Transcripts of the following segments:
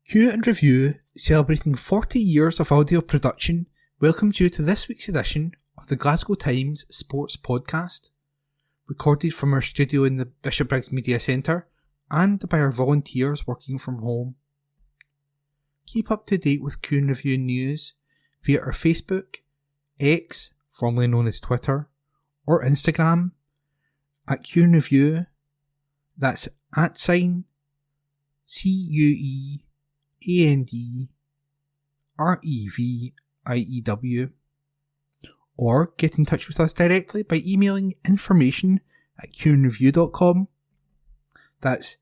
Q and Review, celebrating 40 years of audio production, welcomes you to this week's edition of the Glasgow Times Sports Podcast, recorded from our studio in the Bishopbriggs Media Centre and by our volunteers working from home. Keep up to date with Q and Review news via our Facebook, X, formerly known as Twitter, or Instagram at Q and Review. That's @CUEANDREVIEW, or get in touch with us directly by emailing information@qandreview.com. That's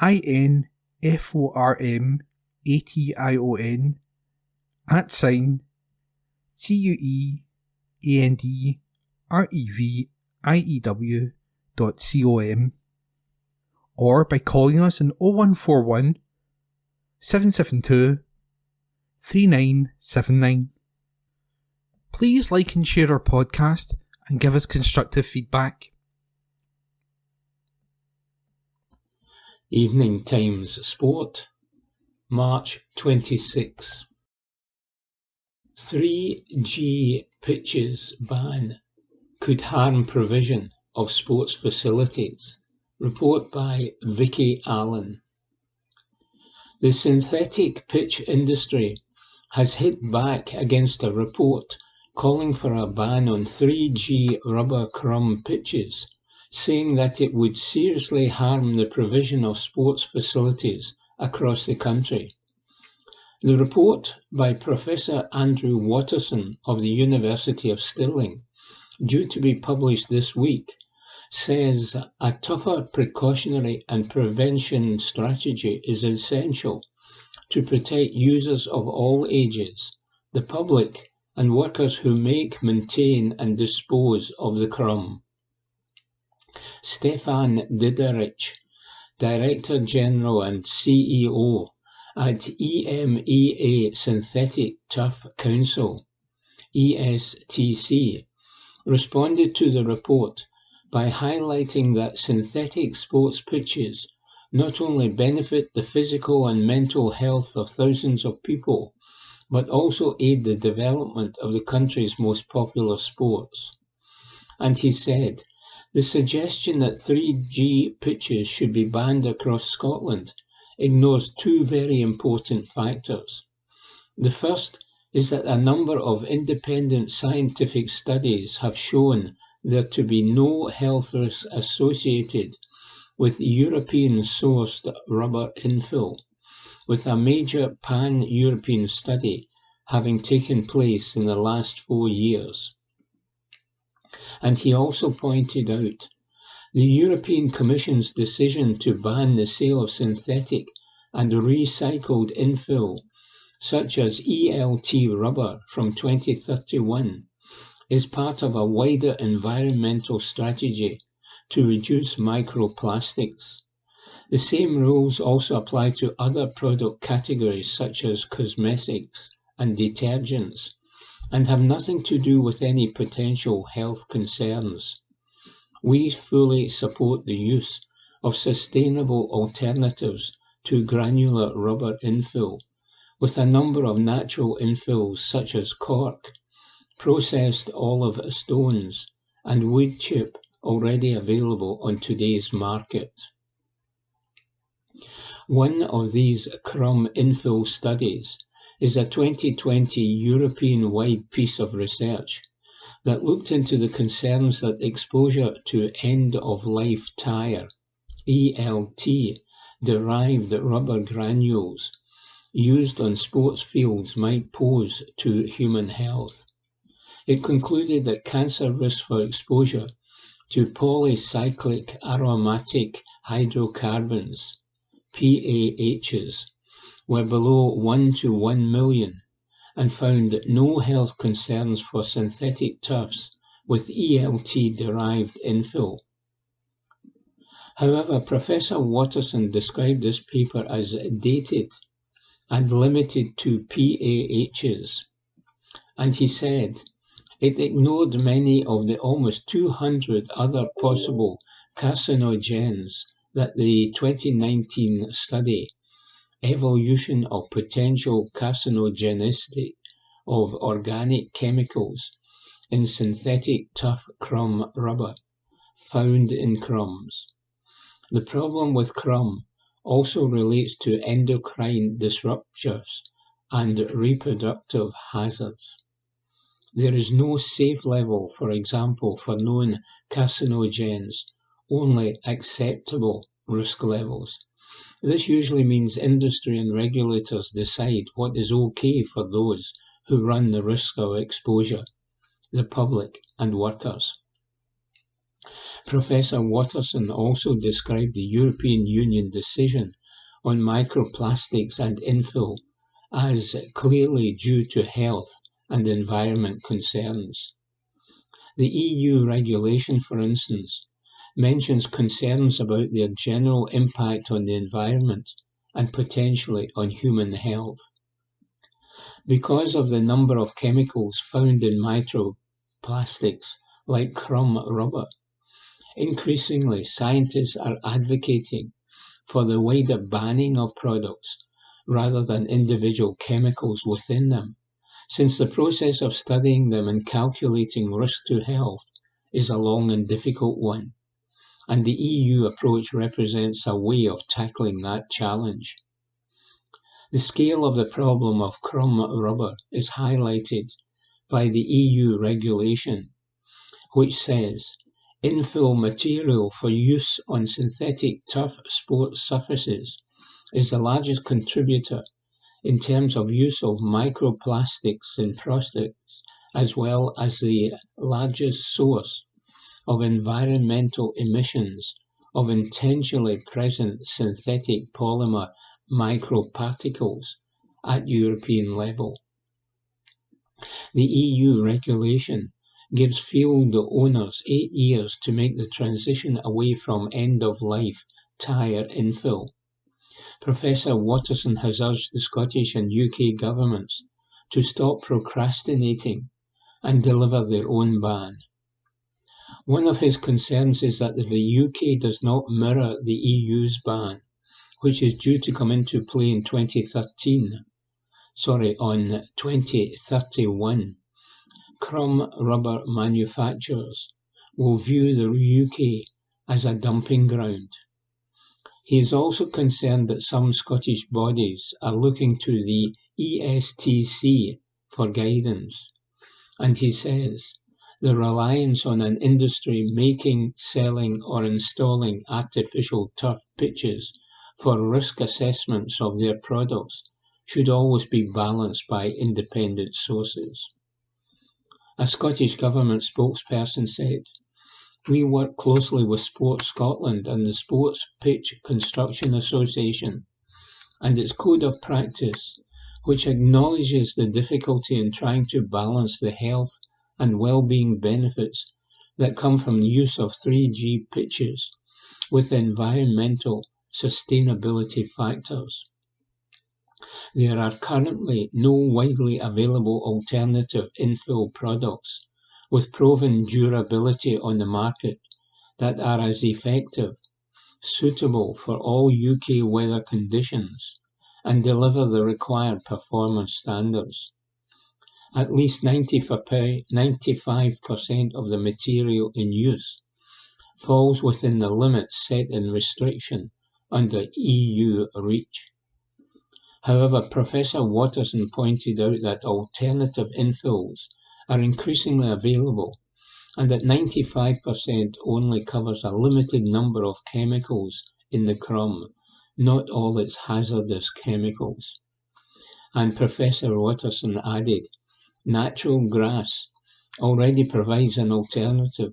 INFORMATION @CUEANDREVIEW.com, or by calling us on 0141 772 3979. Please like and share our podcast and give us constructive feedback. Evening Times Sport, March 26. 3G pitches ban could harm provision of sports facilities. Report by Vicky Allen. The synthetic pitch industry has hit back against a report calling for a ban on 3G rubber crumb pitches, saying that it would seriously harm the provision of sports facilities across the country. The report by Professor Andrew Watterson of the University of Stirling, due to be published this week, says a tougher precautionary and prevention strategy is essential to protect users of all ages, the public, and workers who make, maintain and dispose of the crumb. Stefan Diderich, Director General and CEO at EMEA Synthetic Turf Council, ESTC, responded to the report by highlighting that synthetic sports pitches not only benefit the physical and mental health of thousands of people, but also aid the development of the country's most popular sports. And he said, the suggestion that 3G pitches should be banned across Scotland ignores two very important factors. The first is that a number of independent scientific studies have shown there to be no health risks associated with European-sourced rubber infill, with a major pan-European study having taken place in the last 4 years. And he also pointed out the European Commission's decision to ban the sale of synthetic and recycled infill, such as ELT rubber, from 2031, is part of a wider environmental strategy to reduce microplastics. The same rules also apply to other product categories such as cosmetics and detergents, and have nothing to do with any potential health concerns. We fully support the use of sustainable alternatives to granular rubber infill, with a number of natural infills such as cork, processed olive stones, and wood chip already available on today's market. One of these crumb infill studies is a 2020 European-wide piece of research that looked into the concerns that exposure to end-of-life tire, ELT, derived rubber granules used on sports fields might pose to human health. It concluded that cancer risks for exposure to polycyclic aromatic hydrocarbons, PAHs, were below 1 to 1 million, and found no health concerns for synthetic turfs with ELT-derived infill. However, Professor Watterson described this paper as dated and limited to PAHs, and he said it ignored many of the almost 200 other possible carcinogens that the 2019 study evolution of potential carcinogenicity of organic chemicals in synthetic tough crumb rubber found in crumbs. The problem with crumb also relates to endocrine disruptors and reproductive hazards. There is no safe level, for example, for known carcinogens, only acceptable risk levels. This usually means industry and regulators decide what is okay for those who run the risk of exposure, the public and workers. Professor Watterson also described the European Union decision on microplastics and infill as clearly due to health and environment concerns. The EU regulation, for instance, mentions concerns about their general impact on the environment and potentially on human health. Because of the number of chemicals found in microplastics, like crumb rubber, increasingly scientists are advocating for the wider banning of products rather than individual chemicals within them, since the process of studying them and calculating risk to health is a long and difficult one, and the EU approach represents a way of tackling that challenge. The scale of the problem of crumb rubber is highlighted by the EU regulation, which says, infill material for use on synthetic turf sports surfaces is the largest contributor in terms of use of microplastics in plastics, as well as the largest source of environmental emissions of intentionally present synthetic polymer microparticles at European level. The EU regulation gives field owners 8 years to make the transition away from end-of-life tyre infill. Professor Watterson has urged the Scottish and UK governments to stop procrastinating and deliver their own ban. One of his concerns is that the UK does not mirror the EU's ban, which is due to come into play in 2031. Crumb rubber manufacturers will view the UK as a dumping ground. He is also concerned that some Scottish bodies are looking to the ESTC for guidance, and he says the reliance on an industry making, selling or installing artificial turf pitches for risk assessments of their products should always be balanced by independent sources. A Scottish Government spokesperson said, "We work closely with Sport Scotland and the Sports Pitch Construction Association and its Code of Practice, which acknowledges the difficulty in trying to balance the health and well-being benefits that come from the use of 3G pitches with environmental sustainability factors. There are currently no widely available alternative infill products with proven durability on the market that are as effective, suitable for all UK weather conditions, and deliver the required performance standards. At least 95% of the material in use falls within the limits set in restriction under EU REACH. However, Professor Watterson pointed out that alternative infills are increasingly available and that 95% only covers a limited number of chemicals in the crumb, not all its hazardous chemicals. And Professor Watterson added, natural grass already provides an alternative,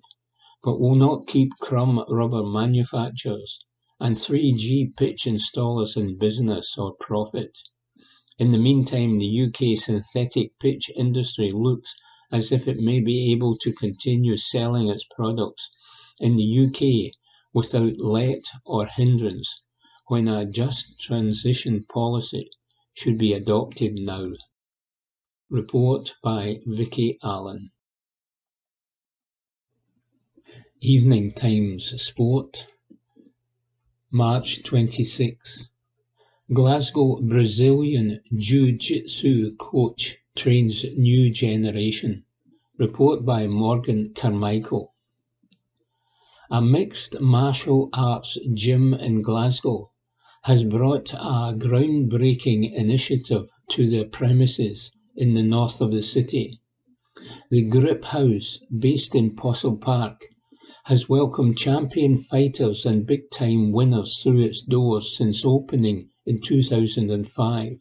but will not keep crumb rubber manufacturers and 3G pitch installers in business or profit. In the meantime, the UK synthetic pitch industry looks as if it may be able to continue selling its products in the UK without let or hindrance when a just transition policy should be adopted now. Report by Vicky Allen. Evening Times Sport, March 26. Glasgow Brazilian Jiu-Jitsu coach trains new generation. Report by Morgan Carmichael. A mixed martial arts gym in Glasgow has brought a groundbreaking initiative to their premises in the north of the city. The Grip House, based in Postle Park, has welcomed champion fighters and big-time winners through its doors since opening in 2005.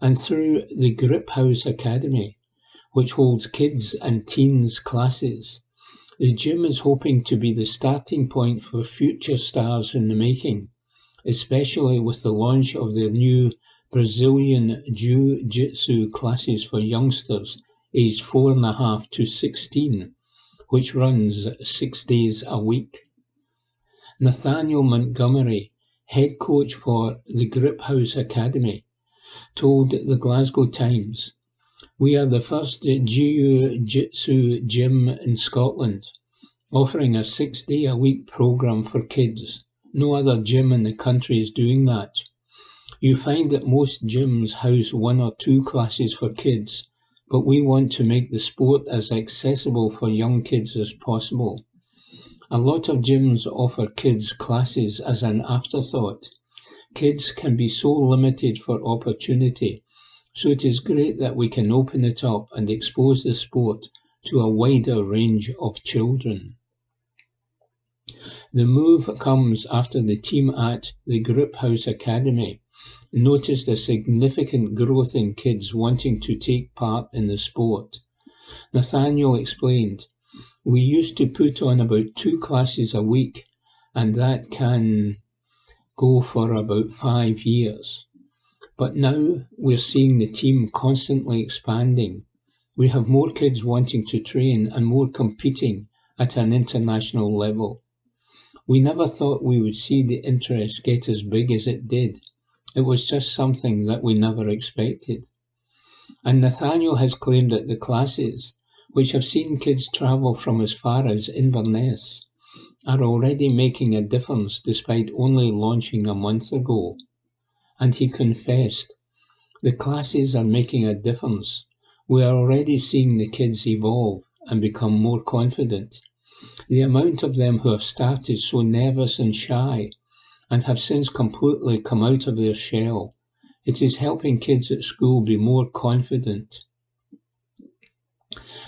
And through the Grip House Academy, which holds kids and teens classes, the gym is hoping to be the starting point for future stars in the making, especially with the launch of their new Brazilian Jiu-Jitsu classes for youngsters aged 4.5 to 16, which runs 6 days a week. Nathaniel Montgomery, head coach for the Grip House Academy, told the Glasgow Times, "We are the first Jiu-Jitsu gym in Scotland, offering a 6-day-a-week program for kids. No other gym in the country is doing that. You find that most gyms house 1 or 2 classes for kids, but we want to make the sport as accessible for young kids as possible. A lot of gyms offer kids classes as an afterthought. Kids can be so limited for opportunity, so it is great that we can open it up and expose the sport to a wider range of children." The move comes after the team at the Grip House Academy noticed a significant growth in kids wanting to take part in the sport. Nathaniel explained, "We used to put on about 2 classes a week, and that can go for about 5 years. But now we're seeing the team constantly expanding. We have more kids wanting to train and more competing at an international level. We never thought we would see the interest get as big as it did. It was just something that we never expected." And Nathaniel has claimed that the classes, which have seen kids travel from as far as Inverness, are already making a difference despite only launching a month ago. And he confessed, "The classes are making a difference. We are already seeing the kids evolve and become more confident. The amount of them who have started so nervous and shy and have since completely come out of their shell, it is helping kids at school be more confident."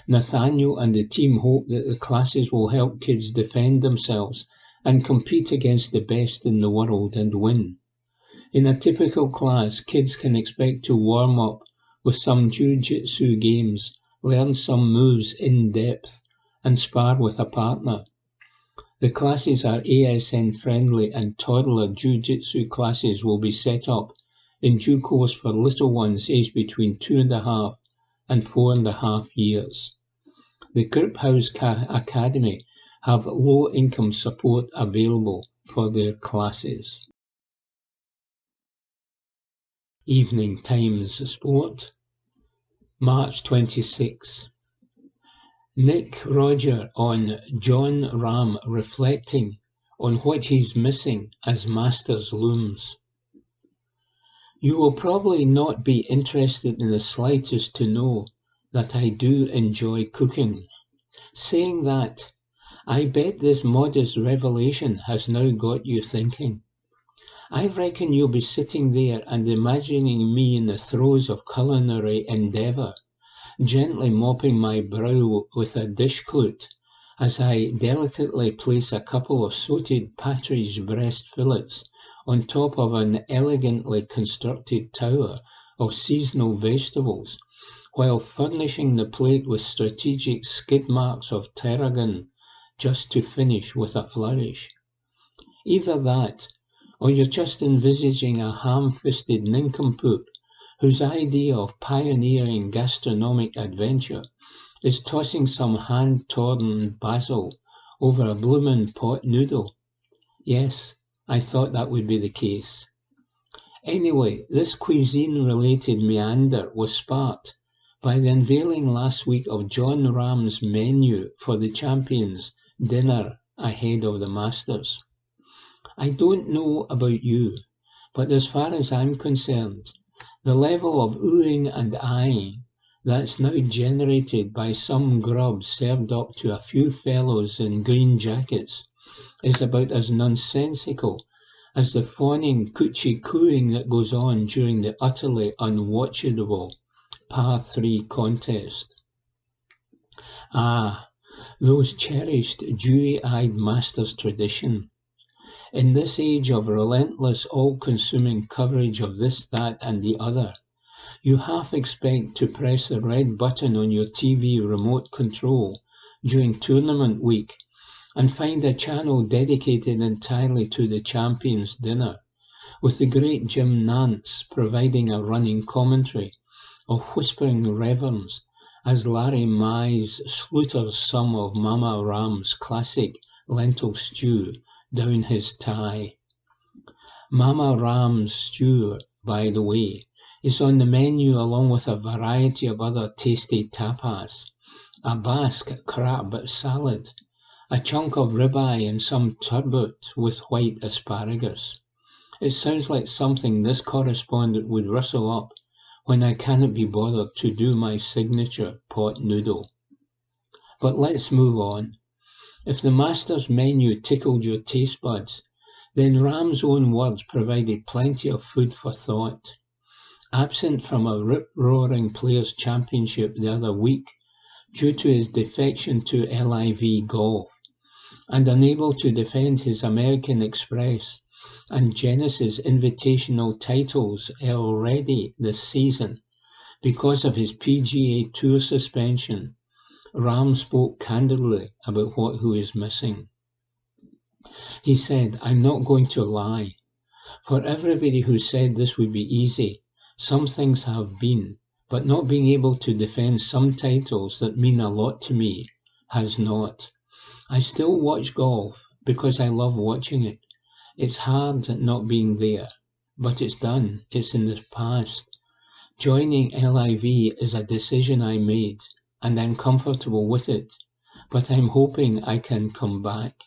Nathaniel and the team hope that the classes will help kids defend themselves and compete against the best in the world and win. In a typical class, kids can expect to warm up with some jiu-jitsu games, learn some moves in depth, and spar with a partner. The classes are ASN friendly, and toddler jiu-jitsu classes will be set up in due course for little ones aged between 2.5 and 4.5 years. The Grip House Academy have low-income support available for their classes. Evening Times Sport, March 26. Nick Roger on John Ram reflecting on what he's missing as Masters looms. "You will probably not be interested in the slightest to know that I do enjoy cooking. Saying that, I bet this modest revelation has now got you thinking. I reckon you'll be sitting there and imagining me in the throes of culinary endeavour, gently mopping my brow with a dishclout as I delicately place a couple of sautéed partridge breast fillets on top of an elegantly constructed tower of seasonal vegetables, while furnishing the plate with strategic skid marks of tarragon, just to finish with a flourish. Either that, or you're just envisaging a ham-fisted nincompoop whose idea of pioneering gastronomic adventure is tossing some hand-torn basil over a bloomin' pot noodle. Yes, I thought that would be the case. Anyway, this cuisine-related meander was sparked by the unveiling last week of John Ram's menu for the champions' dinner ahead of the Masters. I don't know about you, But as far as I'm concerned, the level of oohing and eyeing that's now generated by some grub served up to a few fellows in green jackets is about as nonsensical as the fawning coochie-cooing that goes on during the utterly unwatchable Par 3 contest. Ah, those cherished dewy-eyed masters' tradition. In this age of relentless, all-consuming coverage of this, that, and the other, you half expect to press the red button on your TV remote control during tournament week and find a channel dedicated entirely to the champions' dinner, with the great Jim Nance providing a running commentary of whispering reverence as Larry Mize slaughters some of Mama Ram's classic lentil stew down his thigh. Mama Ram's stew, by the way, is on the menu along with a variety of other tasty tapas, a Basque crab salad, a chunk of ribeye and some turbot with white asparagus. It sounds like something this correspondent would rustle up when I cannot be bothered to do my signature pot noodle. But let's move on. If the master's menu tickled your taste buds, then Ram's own words provided plenty of food for thought. Absent from a rip-roaring Players' Championship the other week due to his defection to LIV Golf, and unable to defend his American Express and Genesis Invitational titles already this season because of his PGA Tour suspension, Ram spoke candidly about what he was missing. He said, "I'm not going to lie. For everybody who said this would be easy, some things have been, but not being able to defend some titles that mean a lot to me has not. I still watch golf because I love watching it. It's hard not being there, but it's done. It's in the past. Joining LIV is a decision I made, and I'm comfortable with it, but I'm hoping I can come back."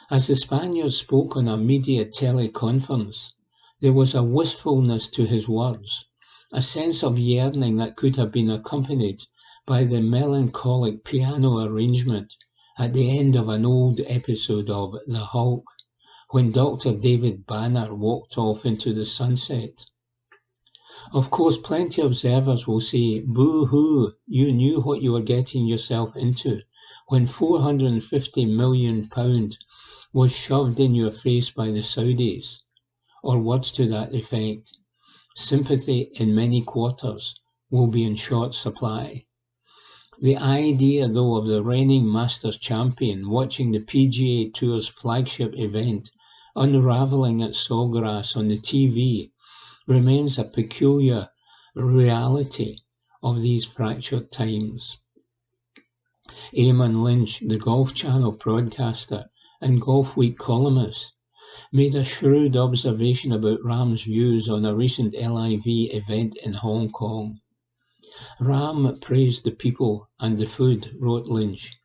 As the Spaniard spoke on a media teleconference, there was a wistfulness to his words, a sense of yearning that could have been accompanied by the melancholic piano arrangement at the end of an old episode of The Hulk, when Dr. David Banner walked off into the sunset. Of course, plenty of observers will say, "Boo-hoo, you knew what you were getting yourself into when £450 million was shoved in your face by the Saudis," or words to that effect. Sympathy in many quarters will be in short supply. The idea, though, of the reigning Masters champion watching the PGA Tour's flagship event unravelling at Sawgrass on the TV remains a peculiar reality of these fractured times. Eamon Lynch, the Golf Channel broadcaster and Golf Week columnist, made a shrewd observation about Ram's views on a recent LIV event in Hong Kong. "Ram praised the people and the food," wrote Lynch.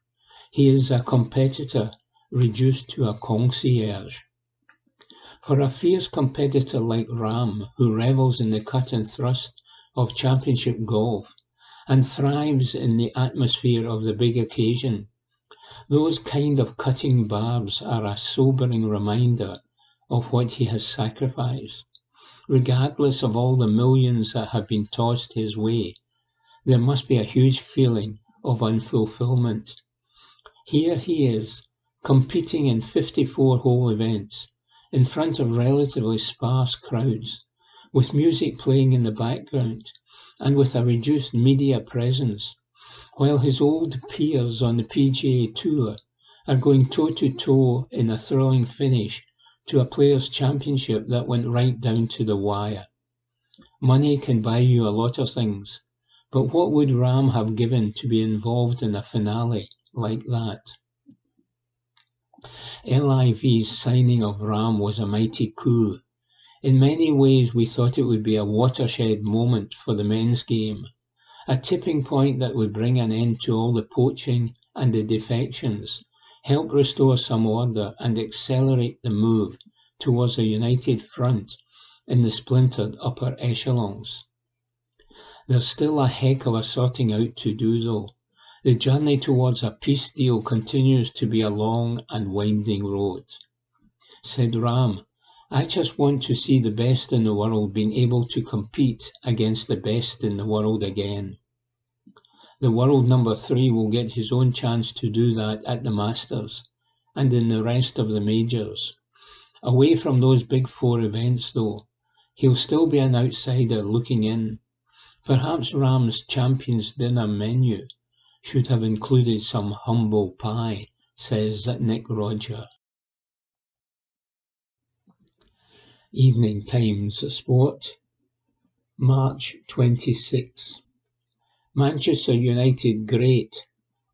"He is a competitor reduced to a concierge." For a fierce competitor like Ram, who revels in the cut and thrust of championship golf and thrives in the atmosphere of the big occasion, those kind of cutting barbs are a sobering reminder of what he has sacrificed. Regardless of all the millions that have been tossed his way, there must be a huge feeling of unfulfillment. Here he is, competing in 54-hole events, in front of relatively sparse crowds, with music playing in the background, and with a reduced media presence, while his old peers on the PGA Tour are going toe-to-toe in a thrilling finish to a Players' Championship that went right down to the wire. Money can buy you a lot of things, but what would Ram have given to be involved in a finale like that? LIV's signing of Ram was a mighty coup. In many ways we thought it would be a watershed moment for the men's game, a tipping point that would bring an end to all the poaching and the defections, help restore some order and accelerate the move towards a united front in the splintered upper echelons. There's still a heck of a sorting out to do though. The journey towards a peace deal continues to be a long and winding road. Said Ram, I just want to see the best in the world being able to compete against the best in the world again. The world number 3 will get his own chance to do that at the Masters and in the rest of the majors. Away from those big 4 events though, he'll still be an outsider looking in. Perhaps Ram's Champions Dinner menu should have included some humble pie, says Nick Roger. Evening Times Sport, March 26. Manchester United great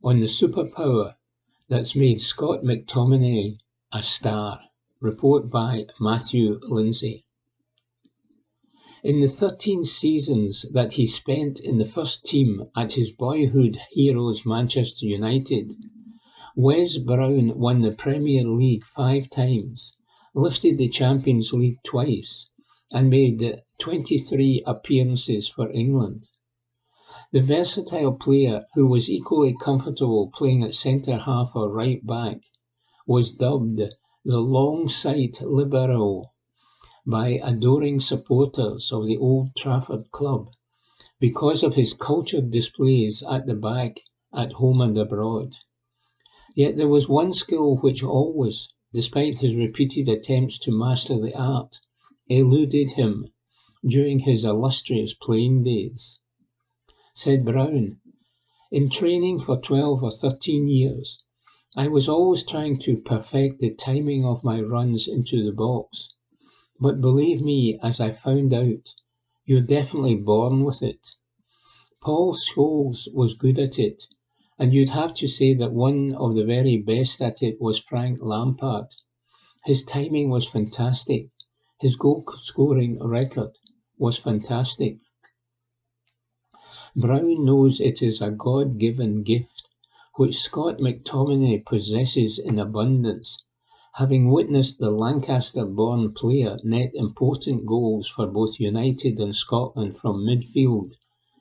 on the superpower that's made Scott McTominay a star. Report by Matthew Lindsay. In the 13 seasons that he spent in the first team at his boyhood heroes Manchester United, Wes Brown won the Premier League 5 times, lifted the Champions League twice, and made 23 appearances for England. The versatile player, who was equally comfortable playing at centre-half or right-back, was dubbed the long-sight libero by adoring supporters of the Old Trafford club because of his cultured displays at the back, at home and abroad. Yet there was one skill which always, despite his repeated attempts to master the art, eluded him during his illustrious playing days. Said Brown, in training for 12 or 13 years, I was always trying to perfect the timing of my runs into the box. But believe me, as I found out, you're definitely born with it. Paul Scholes was good at it, and you'd have to say that one of the very best at it was Frank Lampard. His timing was fantastic. His goal-scoring record was fantastic. Brown knows it is a God-given gift, which Scott McTominay possesses in abundance, having witnessed the Lancaster-born player net important goals for both United and Scotland from midfield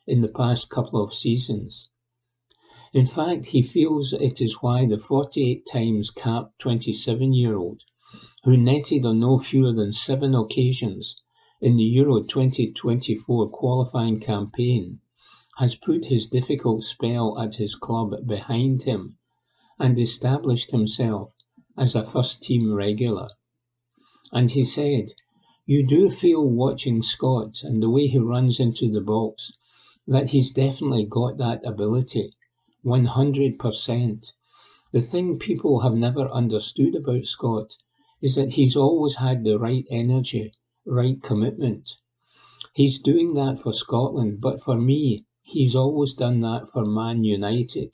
in the past couple of seasons. In fact, he feels it is why the 48 times capped 27-year-old, who netted on no fewer than 7 occasions in the Euro 2024 qualifying campaign, has put his difficult spell at his club behind him and established himself as a first-team regular. And he said, you do feel watching Scott and the way he runs into the box that he's definitely got that ability, 100%. The thing people have never understood about Scott is that he's always had the right energy, right commitment. He's doing that for Scotland, but for me, he's always done that for Man United.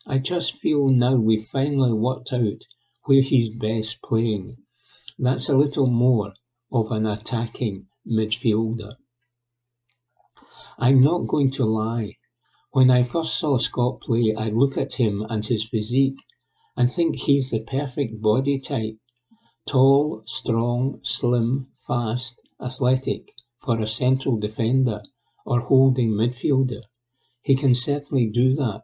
I just feel now we've finally worked out where he's best playing. That's a little more of an attacking midfielder. I'm not going to lie. When I first saw Scott play, I look at him and his physique and think he's the perfect body type. Tall, strong, slim, fast, athletic for a central defender or holding midfielder. He can certainly do that.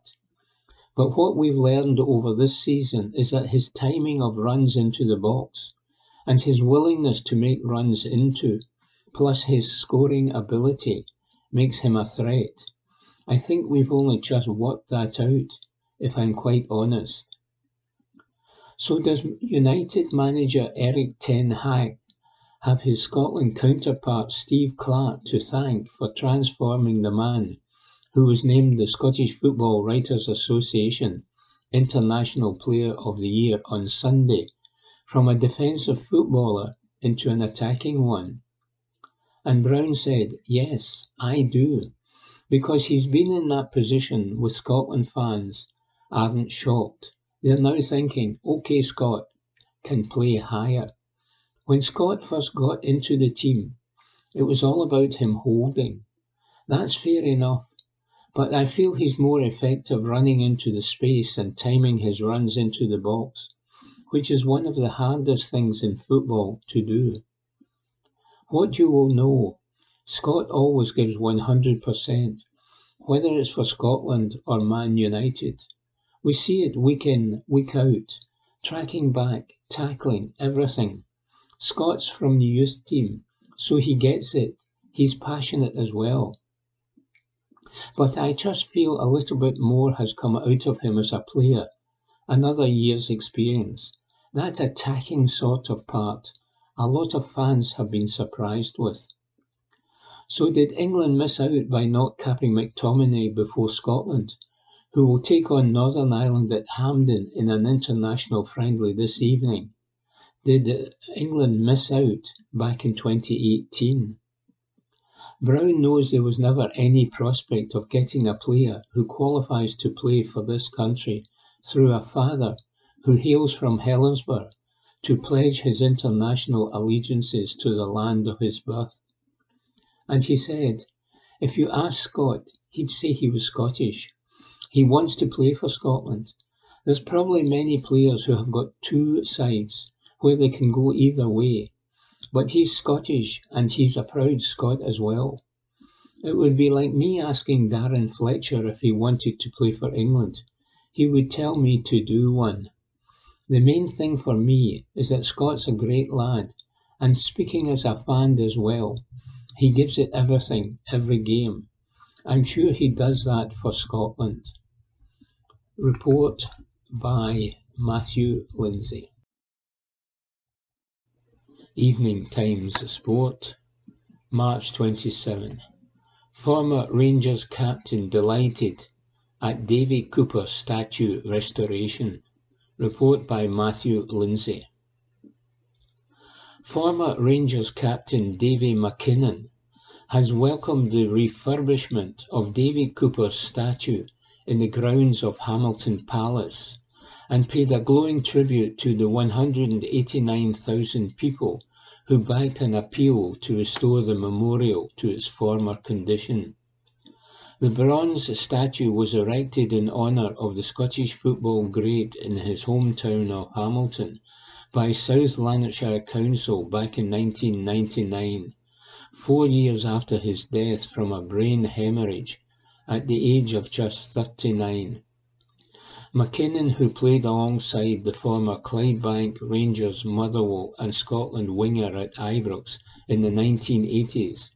But what we've learned over this season is that his timing of runs into the box and his willingness to make runs into, plus his scoring ability, makes him a threat. I think we've only just worked that out, if I'm quite honest. So does United manager Erik ten Hag have his Scotland counterpart Steve Clarke to thank for transforming the man who was named the Scottish Football Writers Association International Player of the Year on Sunday from a defensive footballer into an attacking one? And Brown said, yes, I do, because he's been in that position with Scotland fans aren't shocked. They're now thinking, OK, Scott can play higher. When Scott first got into the team, it was all about him holding. That's fair enough. But I feel he's more effective running into the space and timing his runs into the box. which is one of the hardest things in football to do. What you will know, Scott always gives 100%, whether it's for Scotland or Man United. We see it week in, week out, tracking back, tackling, everything. Scott's from the youth team, so he gets it. He's passionate as well. But I just feel a little bit more has come out of him as a player. Another year's experience. That attacking sort of part, a lot of fans have been surprised with. So did England miss out by not capping McTominay before Scotland, who will take on Northern Ireland at Hampden in an international friendly this evening? Did England miss out back in 2018? Brown knows there was never any prospect of getting a player who qualifies to play for this country through a father who hails from Helensburgh to pledge his international allegiances to the land of his birth. And he said, if you ask Scott, he'd say he was Scottish. He wants to play for Scotland. There's probably many players who have got two sides where they can go either way. But he's Scottish and he's a proud Scot as well. It would be like me asking Darren Fletcher if he wanted to play for England. He would tell me to do one. The main thing for me is that Scott's a great lad, and speaking as a fan as well, he gives it everything, every game. I'm sure he does that for Scotland. Report by Matthew Lindsay. Evening Times Sport, March 27. Former Rangers captain delighted at Davy Cooper statue restoration. Report by Matthew Lindsay. Former Rangers captain Davy McKinnon has welcomed the refurbishment of Davy Cooper's statue in the grounds of Hamilton Palace and paid a glowing tribute to the 189,000 people who backed an appeal to restore the memorial to its former condition. The bronze statue was erected in honour of the Scottish football great in his hometown of Hamilton by South Lanarkshire Council back in 1999, 4 years after his death from a brain hemorrhage at the age of just 39. McKinnon, who played alongside the former Clydebank, Rangers, Motherwell and Scotland winger at Ibrox in the 1980s,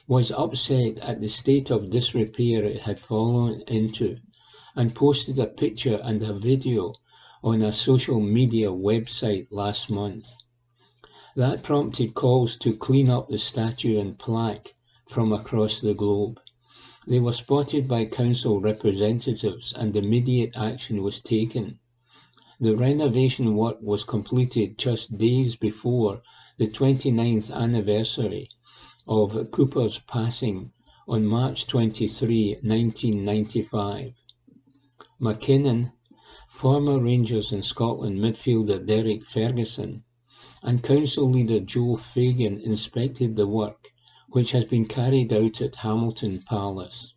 was upset at the state of disrepair it had fallen into and posted a picture and a video on a social media website last month. That prompted calls to clean up the statue and plaque from across the globe. They were spotted by council representatives and immediate action was taken. The renovation work was completed just days before the 29th anniversary of Cooper's passing on March 23, 1995. McKinnon, former Rangers and Scotland midfielder Derek Ferguson, and council leader Joe Fagan inspected the work, which has been carried out at Hamilton Palace.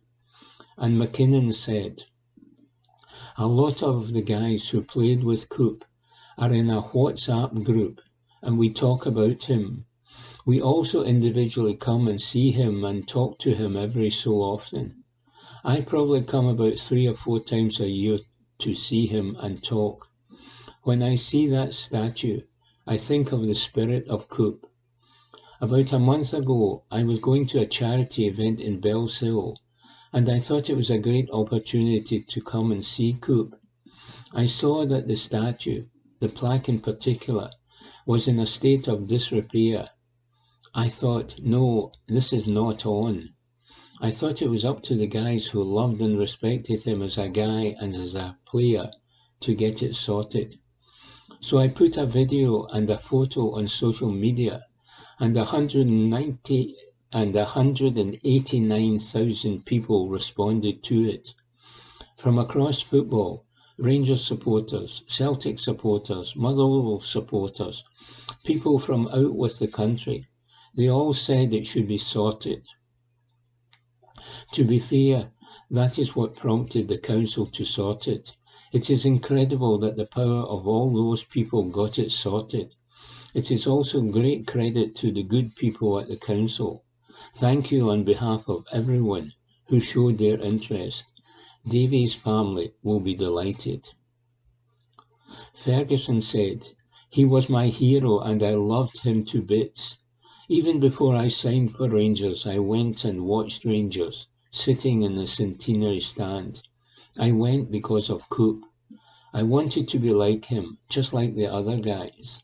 And McKinnon said, a lot of the guys who played with Coop are in a WhatsApp group and we talk about him. We also individually come and see him and talk to him every so often. I probably come about 3 or 4 times a year to see him and talk. When I see that statue, I think of the spirit of Coop. About a month ago, I was going to a charity event in Bells Hill, and I thought it was a great opportunity to come and see Coop. I saw that the statue, the plaque in particular, was in a state of disrepair. I thought, no, this is not on. I thought it was up to the guys who loved and respected him as a guy and as a player to get it sorted. So I put a video and a photo on social media, and 189,000 people responded to it. From across football, Rangers supporters, Celtic supporters, Motherwell supporters, people from out with the country, they all said it should be sorted. To be fair, that is what prompted the council to sort it. It is incredible that the power of all those people got it sorted. It is also great credit to the good people at the council. Thank you on behalf of everyone who showed their interest. Davy's family will be delighted. Ferguson said, "He was my hero and I loved him to bits. Even before I signed for Rangers, I went and watched Rangers, sitting in the centenary stand. I went because of Coop. I wanted to be like him, just like the other guys.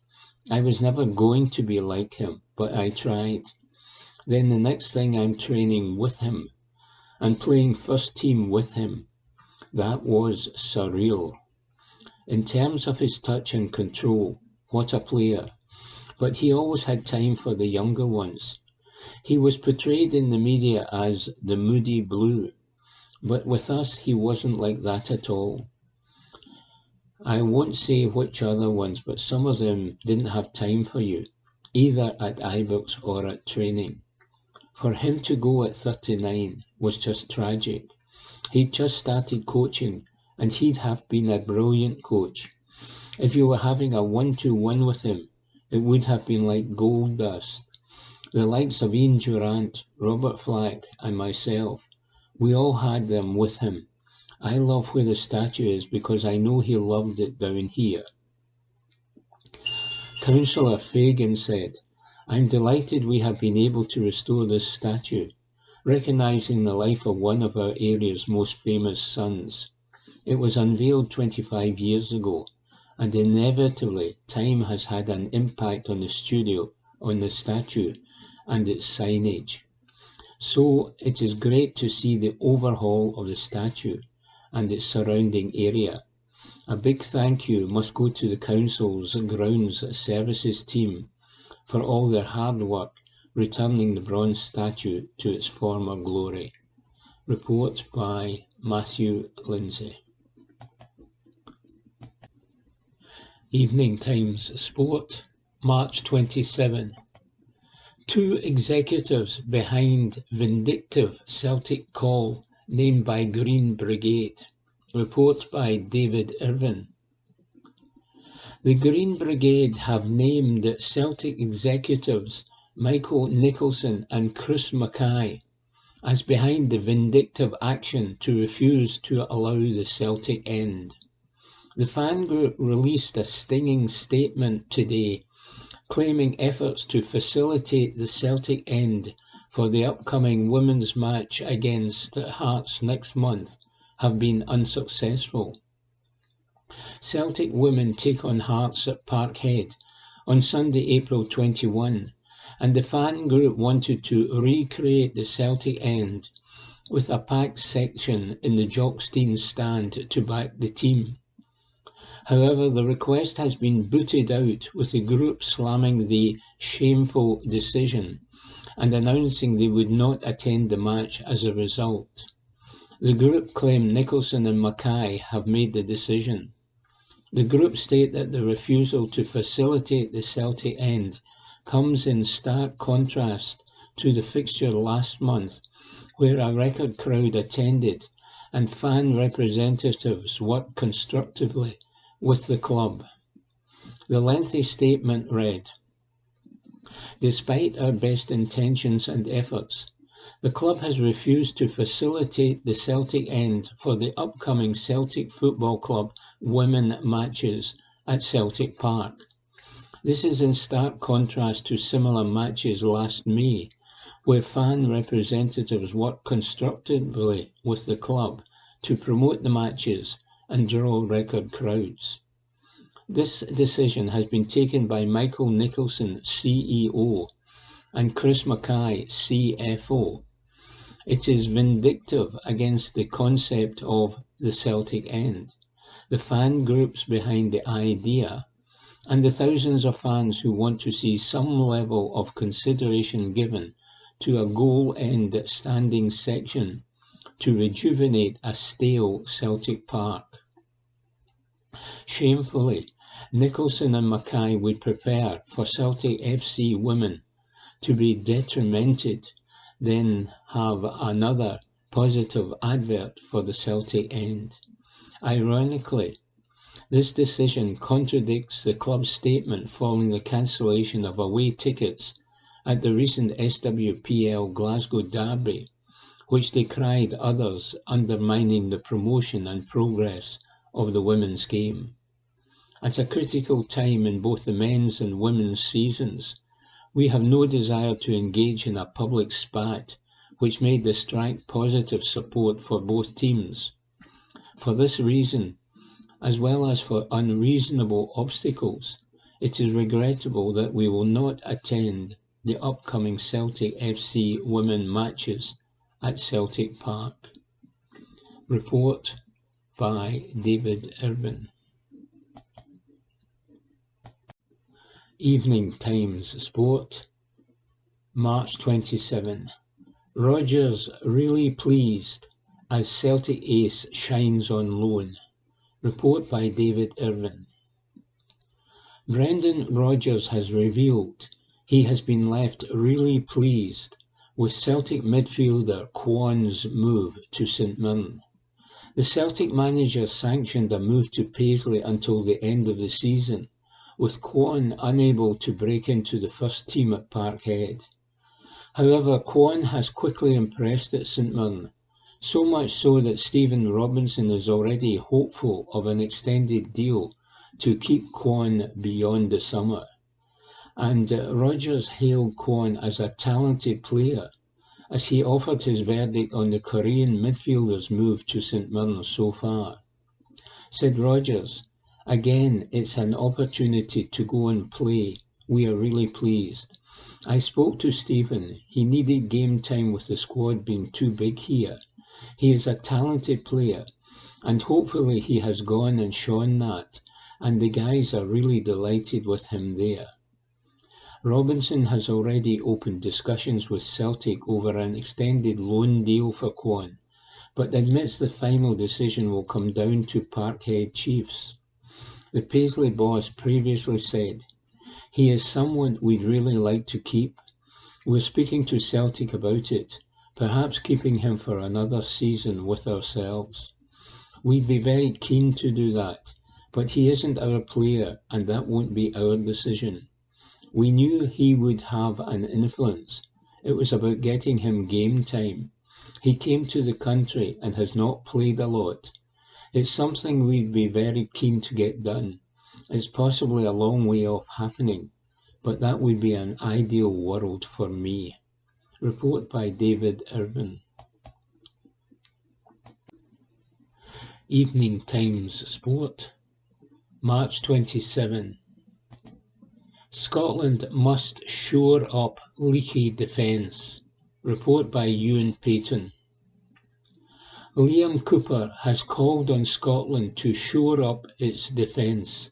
I was never going to be like him, but I tried. Then the next thing I'm training with him and playing first team with him. That was surreal. In terms of his touch and control, what a player. But he always had time for the younger ones. He was portrayed in the media as the moody blue, but with us he wasn't like that at all. I won't say which other ones, but some of them didn't have time for you, either at Ibrox or at training. For him to go at 39 was just tragic. He'd just started coaching, and he'd have been a brilliant coach. If you were having a 1-2-1 with him, it would have been like gold dust. The likes of Ian Durant, Robert Flack, and myself, we all had them with him. I love where the statue is because I know he loved it down here." Councillor Fagan said, "I'm delighted we have been able to restore this statue, recognising the life of one of our area's most famous sons. It was unveiled 25 years ago, and inevitably time has had an impact on the statue and its signage. So it is great to see the overhaul of the statue and its surrounding area. A big thank you must go to the Council's Grounds Services team for all their hard work returning the bronze statue to its former glory." Report by Matthew Lindsay. Evening Times Sport, March 27. Two executives behind vindictive Celtic call named by Green Brigade. Report by David Irvin. The Green Brigade have named Celtic executives Michael Nicholson and Chris Mackay as behind the vindictive action to refuse to allow the Celtic end. The fan group released a stinging statement today claiming efforts to facilitate the Celtic end for the upcoming women's match against Hearts next month have been unsuccessful. Celtic women take on Hearts at Parkhead on Sunday, April 21, and the fan group wanted to recreate the Celtic end with a packed section in the Jockstein stand to back the team. However, the request has been booted out, with the group slamming the shameful decision and announcing they would not attend the match as a result. The group claim Nicholson and Mackay have made the decision. The group state that the refusal to facilitate the Celtic end comes in stark contrast to the fixture last month, where a record crowd attended and fan representatives worked constructively with the club. The lengthy statement read, "Despite our best intentions and efforts, the club has refused to facilitate the Celtic end for the upcoming Celtic Football Club women matches at Celtic Park. This is in stark contrast to similar matches last May, where fan representatives worked constructively with the club to promote the matches and draw record crowds. This decision has been taken by Michael Nicholson, CEO, and Chris Mackay, CFO. It is vindictive against the concept of the Celtic end, the fan groups behind the idea, and the thousands of fans who want to see some level of consideration given to a goal-end standing section to rejuvenate a stale Celtic Park. Shamefully, Nicholson and Mackay would prefer for Celtic FC women to be detrimented than have another positive advert for the Celtic end. Ironically, this decision contradicts the club's statement following the cancellation of away tickets at the recent SWPL Glasgow derby, which decried others undermining the promotion and progress of the women's game. At a critical time in both the men's and women's seasons, we have no desire to engage in a public spat which may distract positive support for both teams. For this reason, as well as for unreasonable obstacles, it is regrettable that we will not attend the upcoming Celtic FC women matches at Celtic Park. Report by David Irvin. Evening Times Sport, March 27. Rodgers really pleased as Celtic ace shines on loan. Report by David Irvin. Brendan Rodgers has revealed he has been left really pleased with Celtic midfielder Kwon's move to St Mirren. The Celtic manager sanctioned a move to Paisley until the end of the season, with Kwon unable to break into the first team at Parkhead. However, Kwon has quickly impressed at St Mirren, so much so that Stephen Robinson is already hopeful of an extended deal to keep Kwon beyond the summer. And Rodgers hailed Kwon as a talented player as he offered his verdict on the Korean midfielder's move to St Mirren so far. Said Rodgers, "Again, it's an opportunity to go and play. We are really pleased. I spoke to Stephen. He needed game time with the squad being too big here. He is a talented player, and hopefully he has gone and shown that, and the guys are really delighted with him there." Robinson has already opened discussions with Celtic over an extended loan deal for Kwon, but admits the final decision will come down to Parkhead Chiefs. The Paisley boss previously said, "He is someone we'd really like to keep. We're speaking to Celtic about it, perhaps keeping him for another season with ourselves. We'd be very keen to do that, but he isn't our player and that won't be our decision. We knew he would have an influence. It was about getting him game time. He came to the country and has not played a lot. It's something we'd be very keen to get done. It's possibly a long way off happening, but that would be an ideal world for me." Report by David Irvin. Evening Times Sport, March 27. Scotland must shore up leaky defence. Report by Ewan Payton. Liam Cooper has called on Scotland to shore up its defence.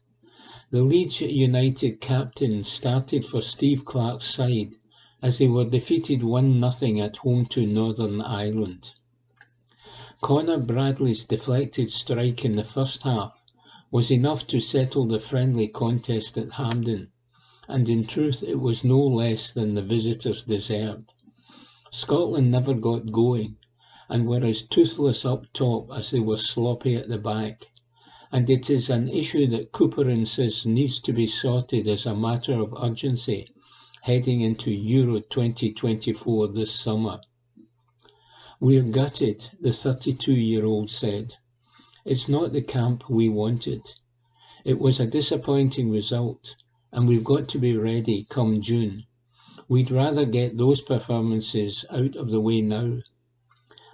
The Leeds United captain started for Steve Clarke's side as they were defeated 1-0 at home to Northern Ireland. Conor Bradley's deflected strike in the first half was enough to settle the friendly contest at Hampden, and in truth it was no less than the visitors deserved. Scotland never got going, and were as toothless up top as they were sloppy at the back, and it is an issue that Cooper insists needs to be sorted as a matter of urgency heading into Euro 2024 this summer. "We're gutted," the 32-year-old said. "It's not the camp we wanted. It was a disappointing result, and we've got to be ready come June. We'd rather get those performances out of the way now.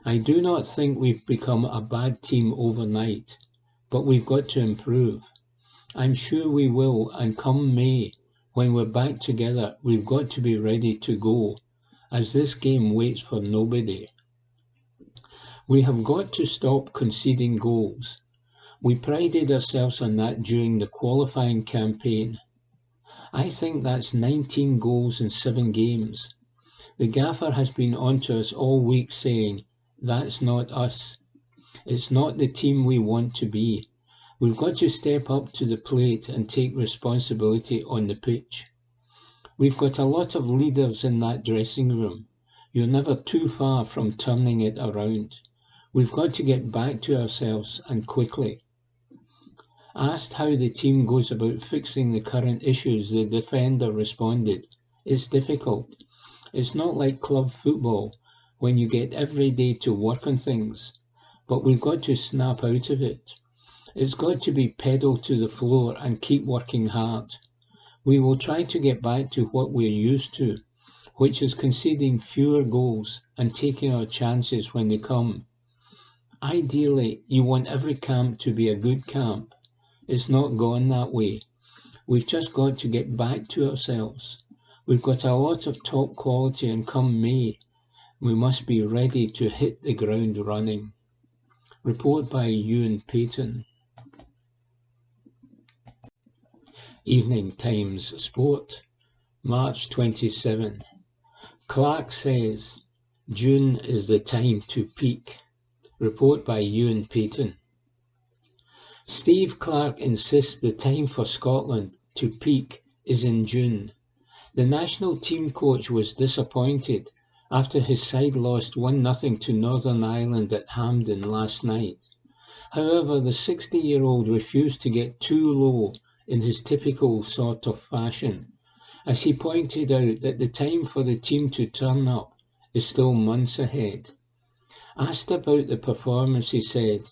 I do not think we've become a bad team overnight, but we've got to improve. I'm sure we will, and come May, when we're back together, we've got to be ready to go, as this game waits for nobody. We have got to stop conceding goals. We prided ourselves on that during the qualifying campaign. I think that's 19 goals in 7 games. The gaffer has been on to us all week saying, that's not us. It's not the team we want to be. We've got to step up to the plate and take responsibility on the pitch. We've got a lot of leaders in that dressing room. You're never too far from turning it around. We've got to get back to ourselves, and quickly. Asked how the team goes about fixing the current issues, the defender responded, "It's difficult. It's not like club football, when you get every day to work on things. But we've got to snap out of it. It's got to be pedal to the floor and keep working hard. We will try to get back to what we're used to, which is conceding fewer goals and taking our chances when they come. Ideally, you want every camp to be a good camp. It's not gone that way. We've just got to get back to ourselves. We've got a lot of top quality, and come May, we must be ready to hit the ground running." Report by Ewan Payton. Evening Times Sport, March 27. Clark says, "June is the time to peak." Report by Ewan Payton. Steve Clark insists the time for Scotland to peak is in June. The national team coach was disappointed after his side lost 1-0 to Northern Ireland at Hampden last night. However, the 60-year-old refused to get too low in his typical sort of fashion, as he pointed out that the time for the team to turn up is still months ahead. Asked about the performance, he said,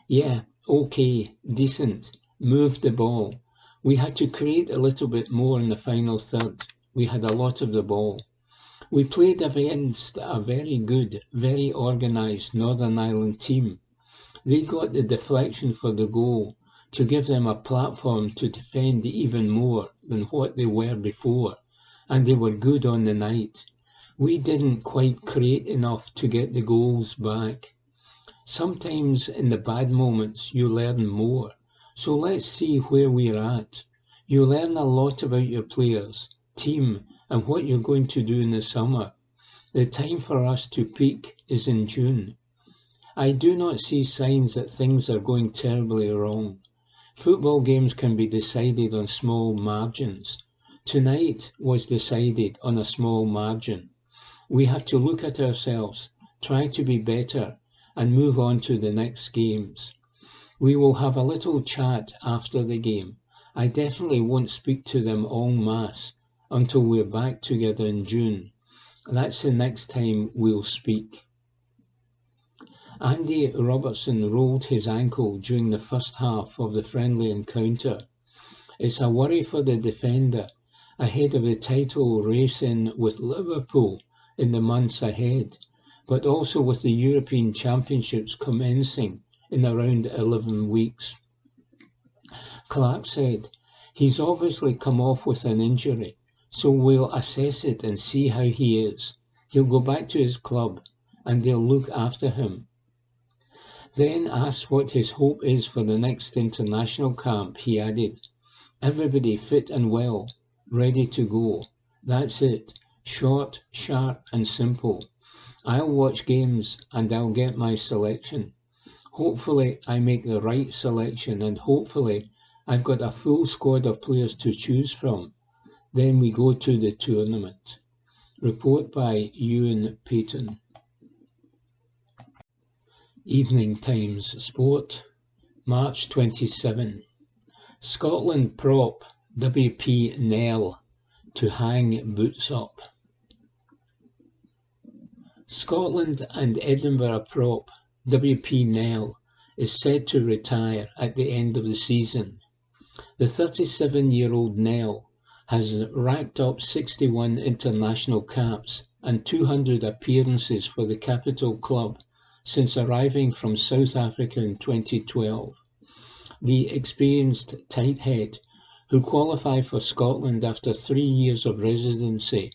"Yeah, okay, decent, moved the ball. We had to create a little bit more in the final third. We had a lot of the ball. We played against a very good, very organised Northern Ireland team. They got the deflection for the goal to give them a platform to defend even more than what they were before, and they were good on the night. We didn't quite create enough to get the goals back. Sometimes in the bad moments you learn more, so let's see where we're at. You learn a lot about your players, team, and what you're going to do in the summer. The time for us to peak is in June. I do not see signs that things are going terribly wrong. Football games can be decided on small margins. Tonight was decided on a small margin. We have to look at ourselves, try to be better, and move on to the next games. We will have a little chat after the game. I definitely won't speak to them en masse until we're back together in June. That's the next time we'll speak." Andy Robertson rolled his ankle during the first half of the friendly encounter. It's a worry for the defender ahead of the title racing with Liverpool in the months ahead, but also with the European Championships commencing in around 11 weeks. Clark said, "He's obviously come off with an injury, so we'll assess it and see how he is. He'll go back to his club, and they'll look after him." Then asked what his hope is for the next international camp, he added, "Everybody fit and well, ready to go. That's it. Short, sharp and simple. I'll watch games and I'll get my selection. Hopefully I make the right selection, and hopefully I've got a full squad of players to choose from. Then we go to the tournament." Report by Ewan Payton. Evening Times Sport, March 27. Scotland prop WP Nell to hang boots up. Scotland and Edinburgh prop WP Nell is said to retire at the end of the season. The 37-year-old Nell has racked up 61 international caps and 200 appearances for the capital club since arriving from South Africa in 2012. The experienced tight head, who qualified for Scotland after 3 years of residency,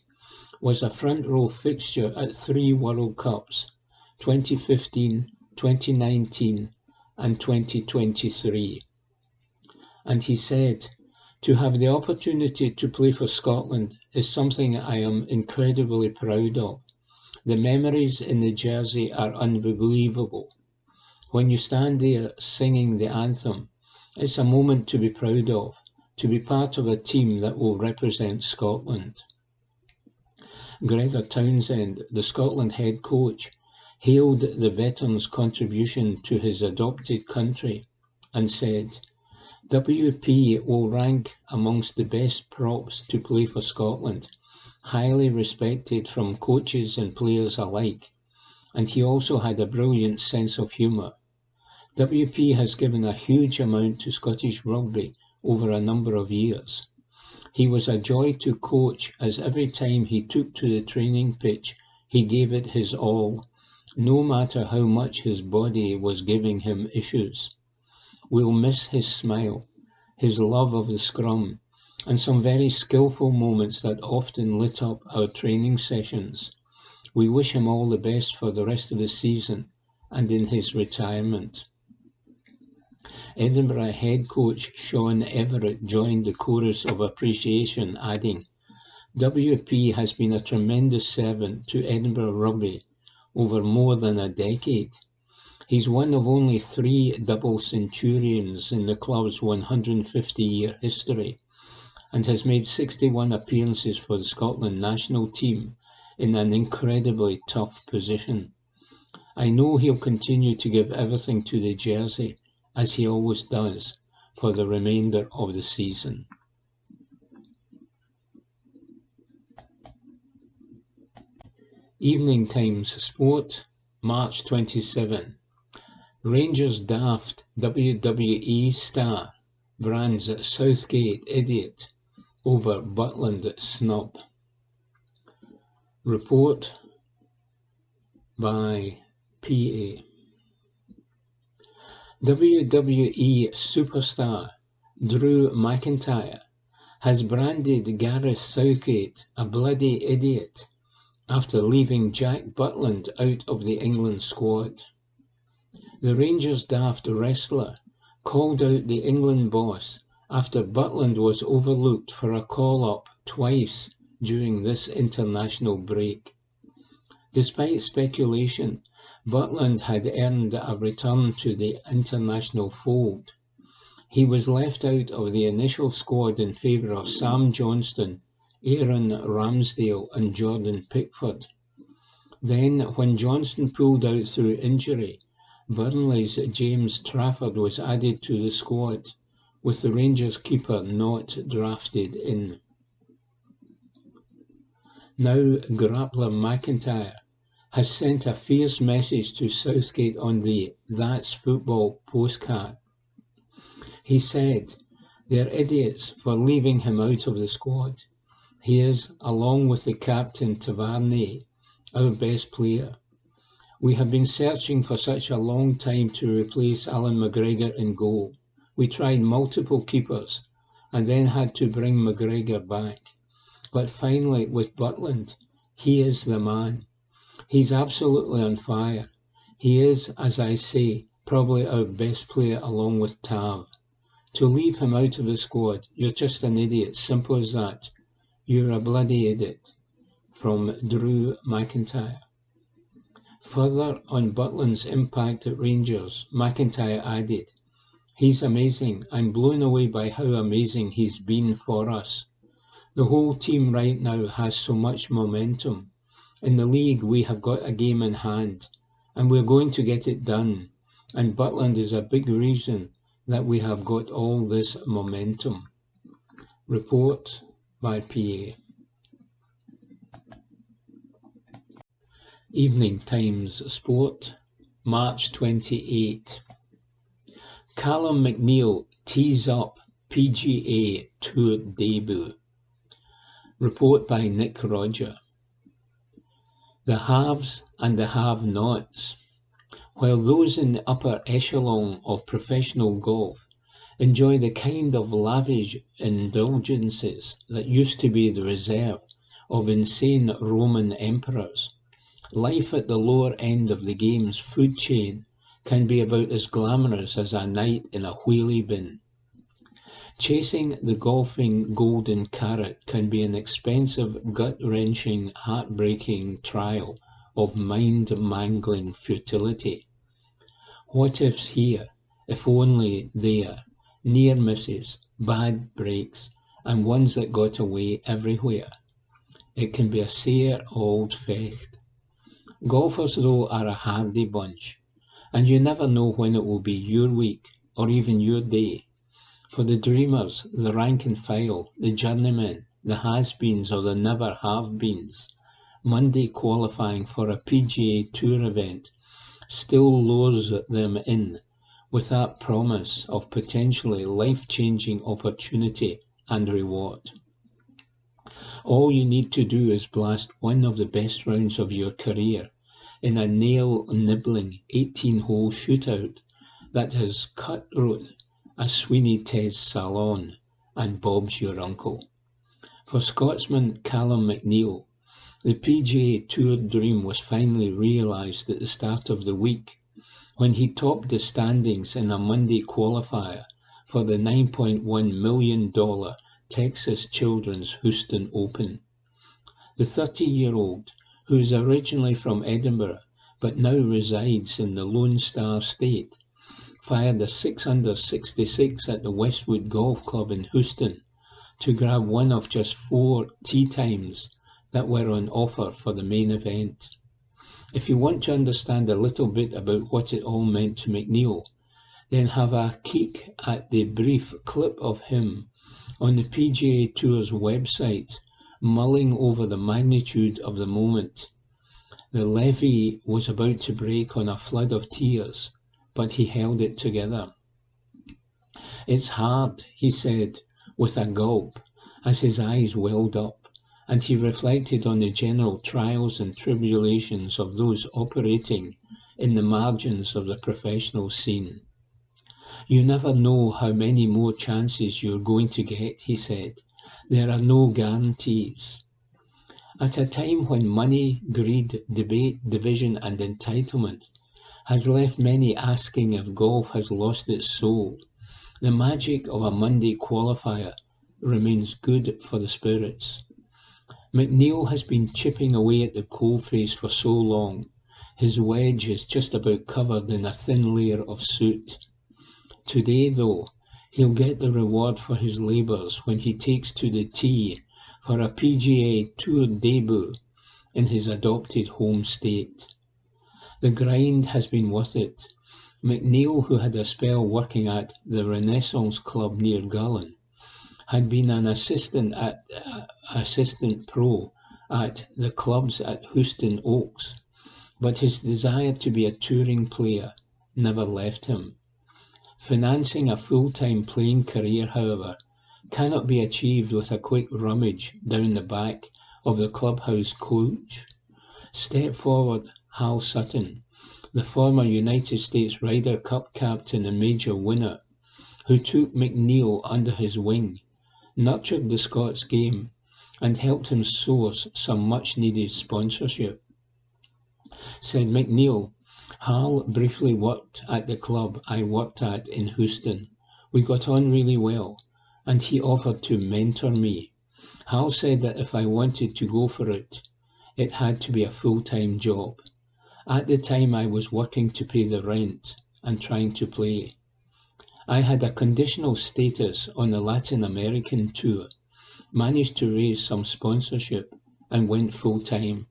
was a front-row fixture at 3 World Cups, 2015, 2019 and 2023. And he said, "To have the opportunity to play for Scotland is something I am incredibly proud of. The memories in the jersey are unbelievable. When you stand there singing the anthem, it's a moment to be proud of, to be part of a team that will represent Scotland." Gregor Townsend, the Scotland head coach, hailed the veteran's contribution to his adopted country, and said, "WP will rank amongst the best props to play for Scotland, highly respected from coaches and players alike, and he also had a brilliant sense of humour. WP has given a huge amount to Scottish rugby over a number of years. He was a joy to coach, as every time he took to the training pitch he gave it his all, no matter how much his body was giving him issues. We'll miss his smile, his love of the scrum, and some very skillful moments that often lit up our training sessions. We wish him all the best for the rest of the season and in his retirement." Edinburgh head coach Sean Everett joined the chorus of appreciation, adding, "WP has been a tremendous servant to Edinburgh rugby over more than a decade. He's one of only 3 double centurions in the club's 150-year history, and has made 61 appearances for the Scotland national team in an incredibly tough position. I know he'll continue to give everything to the jersey, as he always does, for the remainder of the season." Evening Times Sport, March 27. Rangers daft WWE star brands Southgate idiot over Butland snub. Report by PA. WWE superstar Drew McIntyre has branded Gareth Southgate a bloody idiot after leaving Jack Butland out of the England squad. The Rangers daft wrestler called out the England boss after Butland was overlooked for a call-up twice during this international break. Despite speculation, Butland had earned a return to the international fold. He was left out of the initial squad in favour of Sam Johnston, Aaron Ramsdale and Jordan Pickford. Then, when Johnston pulled out through injury, Burnley's James Trafford was added to the squad, with the Rangers keeper not drafted in. Now grappler McIntyre has sent a fierce message to Southgate on the "That's Football" postcard. He said, "They're idiots for leaving him out of the squad. He is, along with the captain Tavernier, our best player. We have been searching for such a long time to replace Alan McGregor in goal. We tried multiple keepers and then had to bring McGregor back. But finally, with Butland, he is the man. He's absolutely on fire. He is, as I say, probably our best player along with Tav. To leave him out of the squad, you're just an idiot, simple as that. You're a bloody idiot." From Drew McIntyre. Further on Butland's impact at Rangers, McIntyre added, "He's amazing. I'm blown away by how amazing he's been for us. The whole team right now has so much momentum. In the league, we have got a game in hand, and we're going to get it done. And Butland is a big reason that we have got all this momentum." Report by PA. Evening Times Sport, March 28. Callum McNeil tees up PGA Tour debut. Report by Nick Rodger. The haves and the have-nots. While those in the upper echelon of professional golf enjoy the kind of lavish indulgences that used to be the reserve of insane Roman emperors, life at the lower end of the game's food chain can be about as glamorous as a night in a wheelie bin. Chasing the golfing golden carrot can be an expensive, gut-wrenching, heartbreaking trial of mind-mangling futility. What ifs here, if only there, near misses, bad breaks, and ones that got away everywhere. It can be a sair auld fecht. Golfers, though, are a hardy bunch, and you never know when it will be your week or even your day. For the dreamers, the rank and file, the journeymen, the has-beens or the never-have-beens, Monday qualifying for a PGA Tour event still lures them in with that promise of potentially life-changing opportunity and reward. All you need to do is blast one of the best rounds of your career in a nail-nibbling 18-hole shootout that has cutthroat as Sweeney Ted's salon and Bob's your uncle. For Scotsman Callum McNeil, the PGA Tour dream was finally realised at the start of the week when he topped the standings in a Monday qualifier for the $9.1 million Texas Children's Houston Open. The 30-year-old, who is originally from Edinburgh but now resides in the Lone Star State, fired a 666 at the Westwood Golf Club in Houston to grab one of just 4 tee times that were on offer for the main event. If you want to understand a little bit about what it all meant to McNeil, then have a peek at the brief clip of him on the PGA Tour's website mulling over the magnitude of the moment. The levee was about to break on a flood of tears, but he held it together. "It's hard," he said with a gulp as his eyes welled up, and he reflected on the general trials and tribulations of those operating in the margins of the professional scene. "You never know how many more chances you're going to get," he said. "There are no guarantees." At a time when money, greed, debate, division and entitlement has left many asking if golf has lost its soul, the magic of a Monday qualifier remains good for the spirits. McNeil has been chipping away at the coalface for so long, his wedge is just about covered in a thin layer of soot. Today, though, he'll get the reward for his labours when he takes to the tee for a PGA Tour debut in his adopted home state. The grind has been worth it. McNeil, who had a spell working at the Renaissance Club near Gullin, had been an assistant pro at the clubs at Houston Oaks, but his desire to be a touring player never left him. Financing a full-time playing career, however, cannot be achieved with a quick rummage down the back of the clubhouse coach. Step forward Hal Sutton, the former United States Ryder Cup captain and major winner, who took McNeil under his wing, nurtured the Scots game, and helped him source some much-needed sponsorship. Said McNeil, "Hal briefly worked at the club I worked at in Houston. We got on really well, and he offered to mentor me. Hal said that if I wanted to go for it, it had to be a full-time job. At the time I was working to pay the rent and trying to play. I had a conditional status on the Latin American tour, managed to raise some sponsorship, and went full-time.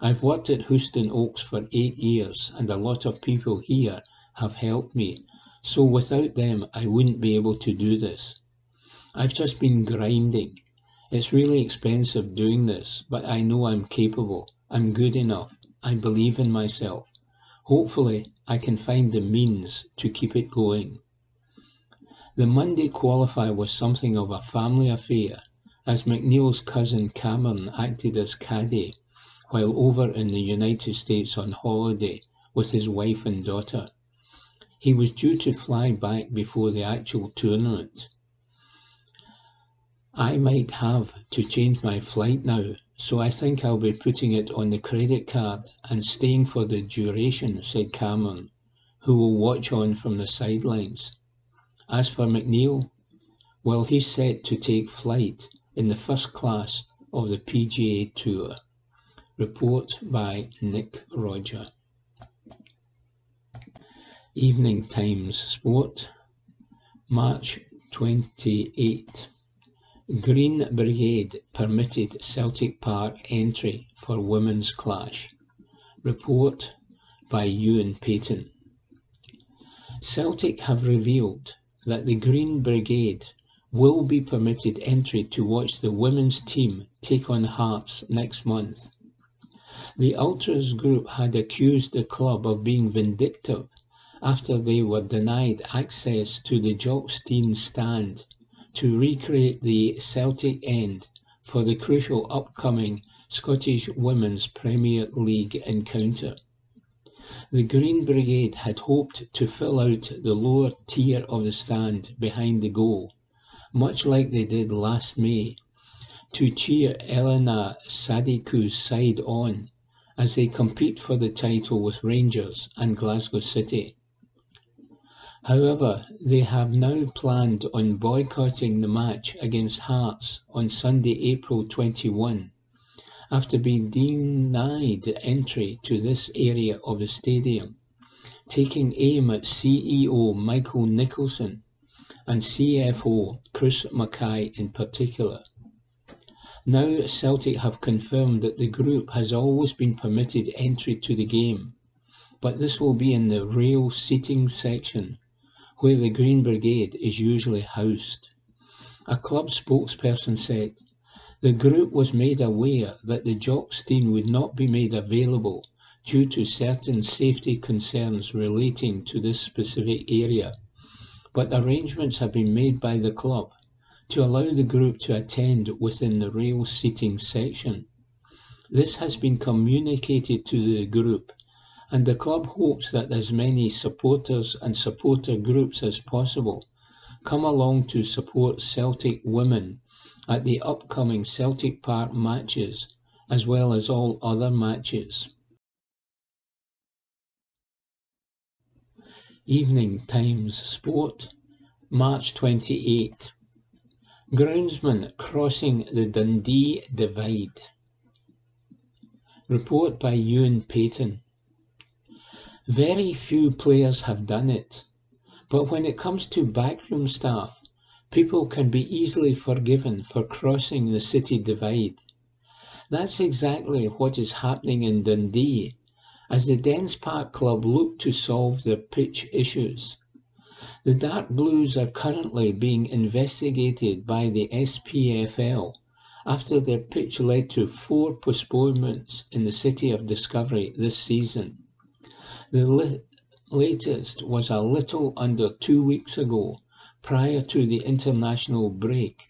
I've worked at Houston Oaks for 8 years, and a lot of people here have helped me, so without them I wouldn't be able to do this. I've just been grinding. It's really expensive doing this, but I know I'm capable. I'm good enough. I believe in myself. Hopefully, I can find the means to keep it going." The Monday qualifier was something of a family affair, as McNeil's cousin Cameron acted as caddy while over in the United States on holiday with his wife and daughter. He was due to fly back before the actual tournament. "I might have to change my flight now, so I think I'll be putting it on the credit card and staying for the duration," said Cameron, who will watch on from the sidelines. As for McNeil, well, he's set to take flight in the first class of the PGA Tour. Report by Nick Roger. Evening Times Sport, March 28. Green Brigade permitted Celtic Park entry for women's clash. Report by Ewan Payton. Celtic have revealed that the Green Brigade will be permitted entry to watch the women's team take on Hearts next month. The Ultras group had accused the club of being vindictive after they were denied access to the Jockstein stand to recreate the Celtic end for the crucial upcoming Scottish Women's Premier League encounter. The Green Brigade had hoped to fill out the lower tier of the stand behind the goal, much like they did last May, to cheer Elena Sadiku's side on as they compete for the title with Rangers and Glasgow City. However, they have now planned on boycotting the match against Hearts on Sunday, April 21, after being denied entry to this area of the stadium, taking aim at CEO Michael Nicholson and CFO Chris Mackay in particular. Now Celtic have confirmed that the group has always been permitted entry to the game, but this will be in the rail seating section, where the Green Brigade is usually housed. A club spokesperson said, "The group was made aware that the Jockstein would not be made available due to certain safety concerns relating to this specific area, but arrangements have been made by the club to allow the group to attend within the rail seating section. This has been communicated to the group, and the club hopes that as many supporters and supporter groups as possible come along to support Celtic women at the upcoming Celtic Park matches, as well as all other matches." Evening Times Sport, March 28. Groundsman crossing the Dundee divide. Report by Ewan Payton. Very few players have done it, but when it comes to backroom staff, people can be easily forgiven for crossing the city divide. That's exactly what is happening in Dundee, as the Dens Park Club look to solve their pitch issues. The Dark Blues are currently being investigated by the SPFL after their pitch led to 4 postponements in the City of Discovery this season. The latest was a little under 2 weeks ago, prior to the international break,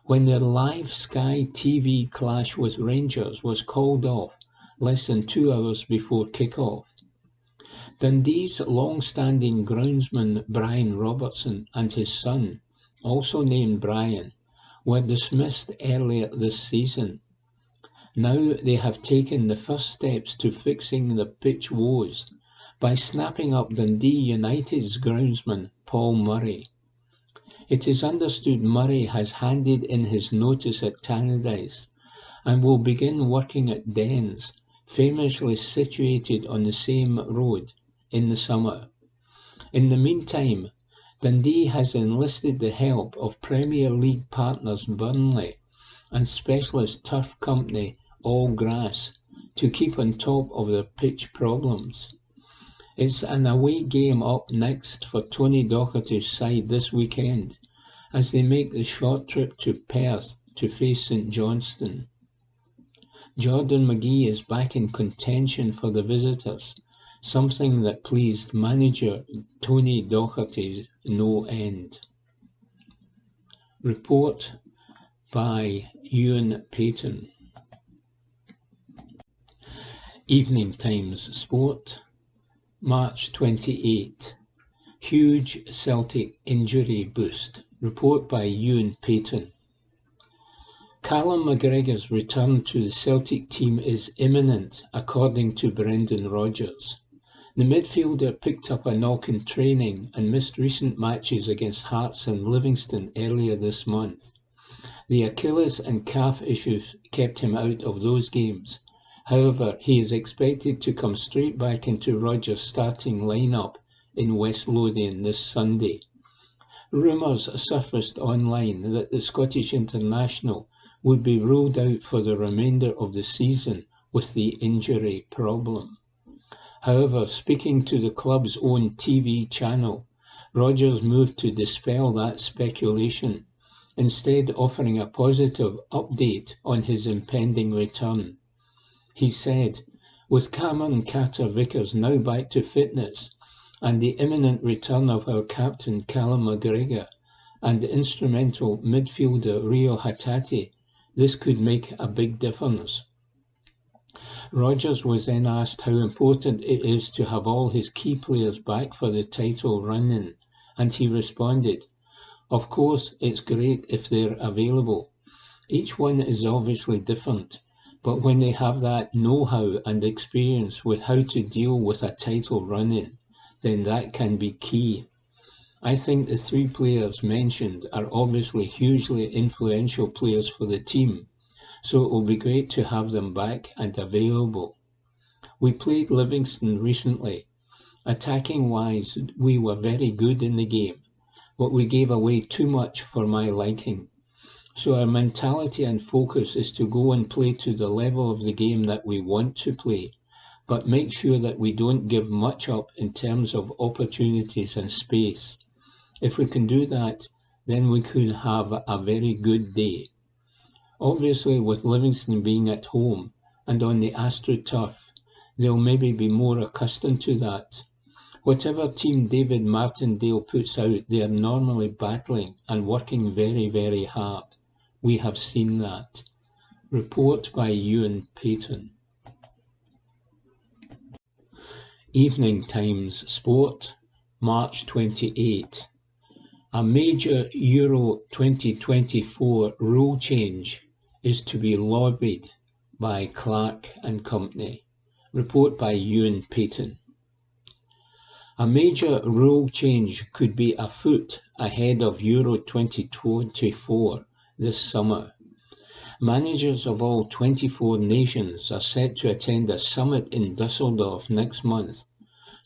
when their live Sky TV clash with Rangers was called off less than 2 hours before kick-off. Dundee's long-standing groundsman Brian Robertson and his son, also named Brian, were dismissed earlier this season. Now they have taken the first steps to fixing the pitch woes by snapping up Dundee United's groundsman Paul Murray. It is understood Murray has handed in his notice at Tannadice and will begin working at Dens, famously situated on the same road, in the summer. In the meantime, Dundee has enlisted the help of Premier League partners Burnley and specialist turf company All Grass to keep on top of their pitch problems. It's an away game up next for Tony Docherty's side this weekend, as they make the short trip to Perth to face St Johnstone. Jordan McGee is back in contention for the visitors, something that pleased manager Tony Docherty no end. Report by Ewan Payton. Evening Times Sport, March 28. Huge Celtic injury boost. Report by Ewan Payton. Callum McGregor's return to the Celtic team is imminent, according to Brendan Rodgers. The midfielder picked up a knock in training and missed recent matches against Hearts and Livingston earlier this month. The Achilles and calf issues kept him out of those games. However, he is expected to come straight back into Rodgers' starting lineup in West Lothian this Sunday. Rumours surfaced online that the Scottish international would be ruled out for the remainder of the season with the injury problem. However, speaking to the club's own TV channel, Rodgers moved to dispel that speculation, instead offering a positive update on his impending return. He said, "With Cameron Carter-Vickers now back to fitness, and the imminent return of our captain Callum McGregor, and instrumental midfielder Rio Hatate, this could make a big difference." Rodgers was then asked how important it is to have all his key players back for the title run-in, and he responded, "Of course, it's great if they're available. Each one is obviously different, but when they have that know-how and experience with how to deal with a title run-in, then that can be key. I think the three players mentioned are obviously hugely influential players for the team, so it will be great to have them back and available. We played Livingston recently. Attacking-wise, we were very good in the game, but we gave away too much for my liking. So our mentality and focus is to go and play to the level of the game that we want to play, but make sure that we don't give much up in terms of opportunities and space. If we can do that, then we could have a very good day. Obviously, with Livingston being at home and on the AstroTurf, they'll maybe be more accustomed to that. Whatever team David Martindale puts out, they are normally battling and working very, very hard. We have seen that." Report by Ewan Payton. Evening Times Sport, March 28. A major Euro 2024 rule change is to be lobbied by Clark and Company. Report by Ewan Payton. A major rule change could be afoot ahead of Euro 2024 this summer. Managers of all 24 nations are set to attend a summit in Dusseldorf next month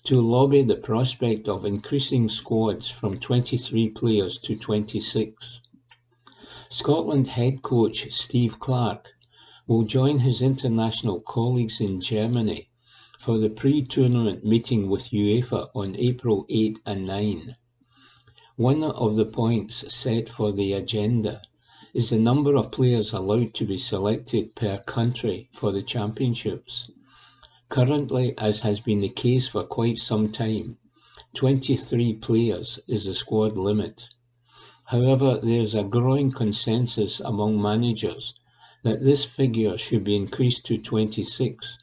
to lobby the prospect of increasing squads from 23 players to 26. Scotland head coach Steve Clarke will join his international colleagues in Germany for the pre-tournament meeting with UEFA on April 8 and 9. One of the points set for the agenda is the number of players allowed to be selected per country for the championships. Currently, as has been the case for quite some time, 23 players is the squad limit. However, there is a growing consensus among managers that this figure should be increased to 26,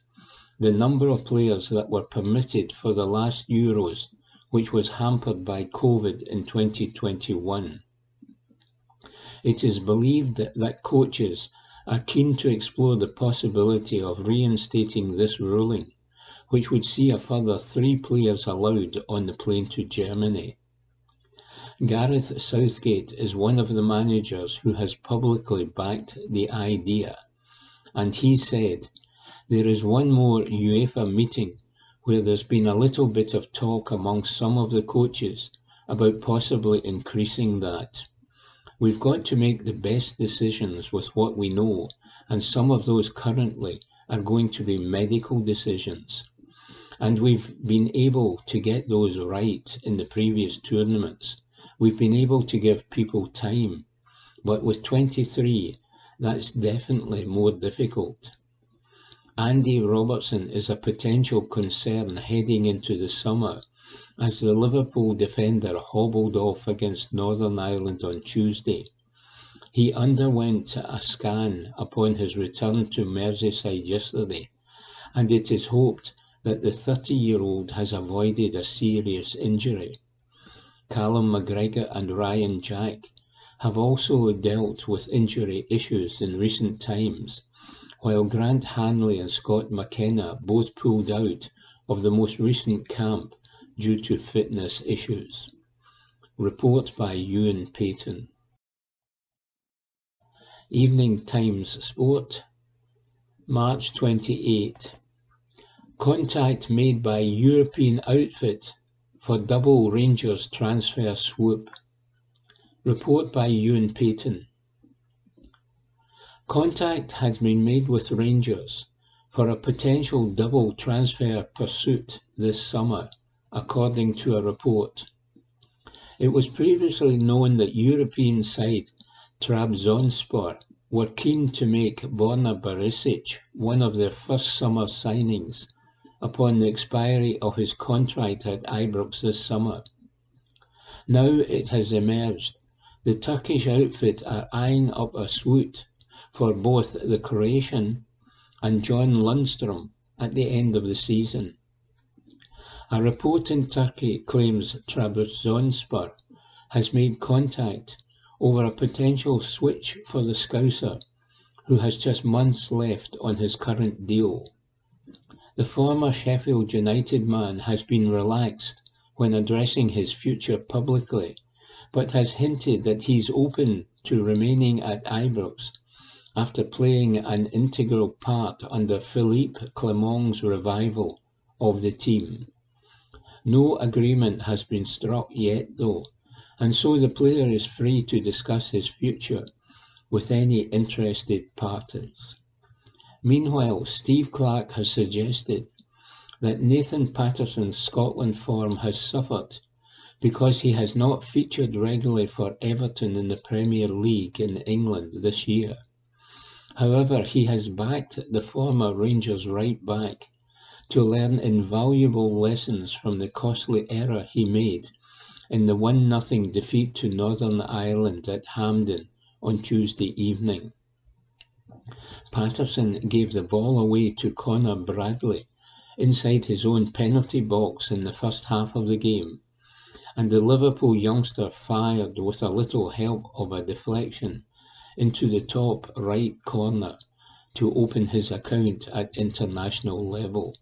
the number of players that were permitted for the last Euros, which was hampered by COVID in 2021. It is believed that coaches are keen to explore the possibility of reinstating this ruling, which would see a further 3 players allowed on the plane to Germany. Gareth Southgate is one of the managers who has publicly backed the idea, and he said, "There is one more UEFA meeting where there's been a little bit of talk amongst some of the coaches about possibly increasing that. We've got to make the best decisions with what we know, and some of those currently are going to be medical decisions. And we've been able to get those right in the previous tournaments. We've been able to give people time, but with 23, that's definitely more difficult." Andy Robertson is a potential concern heading into the summer, as the Liverpool defender hobbled off against Northern Ireland on Tuesday. He underwent a scan upon his return to Merseyside yesterday, and it is hoped that the 30-year-old has avoided a serious injury. Callum McGregor and Ryan Jack have also dealt with injury issues in recent times, while Grant Hanley and Scott McKenna both pulled out of the most recent camp due to fitness issues. Report by Ewan Payton. Evening Times Sport, March 28. Contact made by European outfit for double Rangers transfer swoop. Report by Ewan Payton. Contact has been made with Rangers for a potential double transfer pursuit this summer, according to a report. It was previously known that European side Trabzonspor were keen to make Borna Barisic one of their first summer signings upon the expiry of his contract at Ibrox this summer. Now it has emerged the Turkish outfit are eyeing up a swoot for both the Croatian and John Lundstrom at the end of the season. A report in Turkey claims Trabzonspor has made contact over a potential switch for the Scouser, who has just months left on his current deal. The former Sheffield United man has been relaxed when addressing his future publicly, but has hinted that he's open to remaining at Ibrox after playing an integral part under Philippe Clement's revival of the team. No agreement has been struck yet though, and so the player is free to discuss his future with any interested parties. Meanwhile, Steve Clarke has suggested that Nathan Patterson's Scotland form has suffered because he has not featured regularly for Everton in the Premier League in England this year. However, he has backed the former Rangers right back to learn invaluable lessons from the costly error he made in the 1-0 defeat to Northern Ireland at Hampden on Tuesday evening. Patterson gave the ball away to Connor Bradley inside his own penalty box in the first half of the game, and the Liverpool youngster fired with a little help of a deflection into the top right corner to open his account at international level.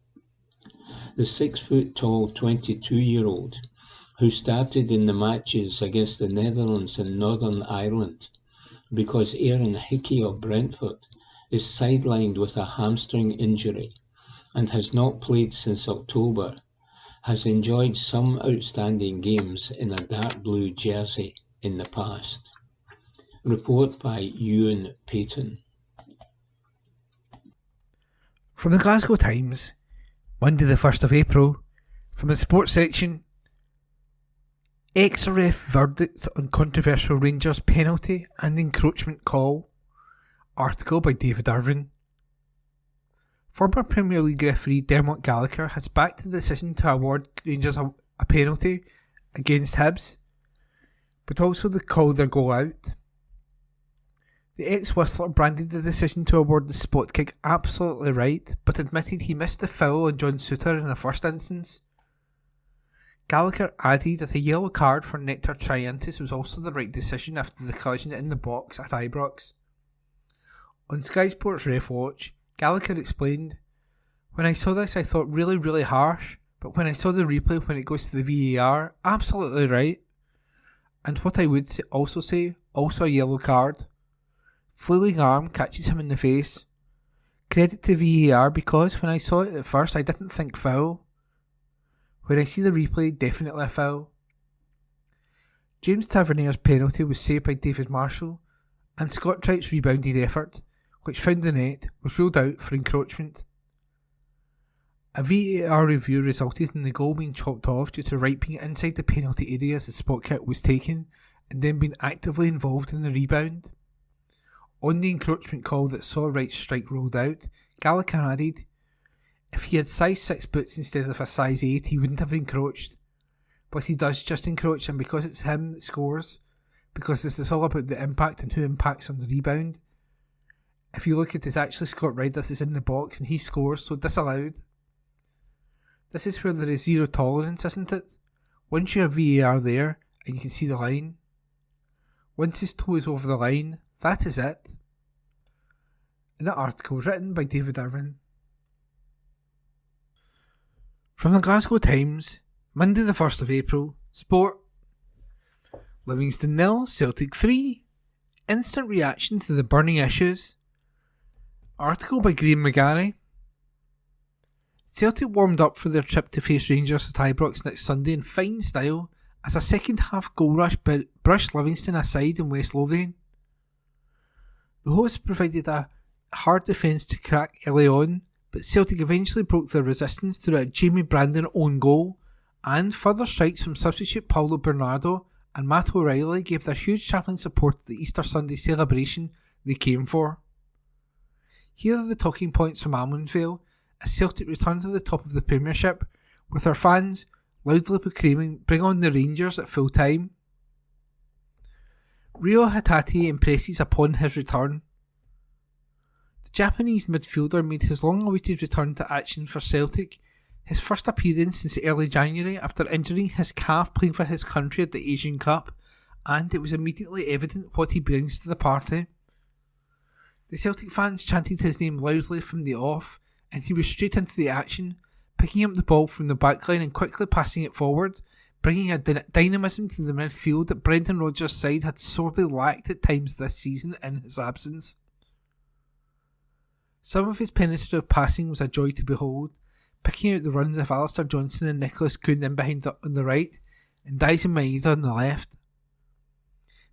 The 6-foot-tall 22-year-old, who started in the matches against the Netherlands and Northern Ireland because Aaron Hickey of Brentford is sidelined with a hamstring injury and has not played since October, has enjoyed some outstanding games in a dark blue jersey in the past. Report by Ewan Payton. From the Glasgow Times, Monday the 1st of April, from the sports section, ex-ref verdict on controversial Rangers penalty and encroachment call. Article by David Irvin. Former Premier League referee Dermot Gallagher has backed the decision to award Rangers a penalty against Hibs, but also called their goal out. The ex-Whistler branded the decision to award the spot kick absolutely right, but admitted he missed the foul on John Souttar in the first instance. Gallagher added that a yellow card for Nectar Triantis was also the right decision after the collision in the box at Ibrox. On Sky Sports Ref Watch, Gallagher explained, "When I saw this I thought really harsh, but when I saw the replay when it goes to the VAR, absolutely right. And what I would also say, also a yellow card. Flailing arm catches him in the face. Credit to VAR because when I saw it at first I didn't think foul. When I see the replay, definitely a foul." James Tavernier's penalty was saved by David Marshall, and Scott Wright's rebounded effort, which found the net, was ruled out for encroachment. A VAR review resulted in the goal being chopped off due to Wright being inside the penalty area as the spot kick was taken and then being actively involved in the rebound. On the encroachment call that saw Wright's strike ruled out, Gallagher added, "If he had size 6 boots instead of a size 8 he wouldn't have encroached. But he does just encroach, and because it's him that scores, because this is all about the impact and who impacts on the rebound. If you look at it, it's actually Scott Wright that is in the box and he scores, so disallowed. This is where there is zero tolerance, isn't it? Once you have VAR there and you can see the line. Once his toe is over the line, that is it." And that article was written by David Irvin. From the Glasgow Times, Monday the 1st of April, Sport. Livingston 0, Celtic 3. Instant reaction to the burning issues. Article by Graham McGarry. Celtic warmed up for their trip to face Rangers at Ibrox next Sunday in fine style as a second half goal rush brushed Livingston aside in West Lothian. The hosts provided a hard defence to crack early on, but Celtic eventually broke their resistance through a Jamie Brandon own goal, and further strikes from substitute Paulo Bernardo and Matt O'Reilly gave their huge travelling support to the Easter Sunday celebration they came for. Here are the talking points from Almondvale as Celtic returned to the top of the Premiership, with their fans loudly proclaiming "Bring on the Rangers" at full time. Ryo Hatate impresses upon his return. The Japanese midfielder made his long-awaited return to action for Celtic, his first appearance since early January after injuring his calf playing for his country at the Asian Cup, and it was immediately evident what he brings to the party. The Celtic fans chanted his name loudly from the off, and he was straight into the action, picking up the ball from the backline and quickly passing it forward, bringing a dynamism to the midfield that Brendan Rodgers' side had sorely lacked at times this season in his absence. Some of his penetrative passing was a joy to behold, picking out the runs of Alistair Johnson and Nicholas Kuhn in behind on the right, and Daisen Maeda on the left.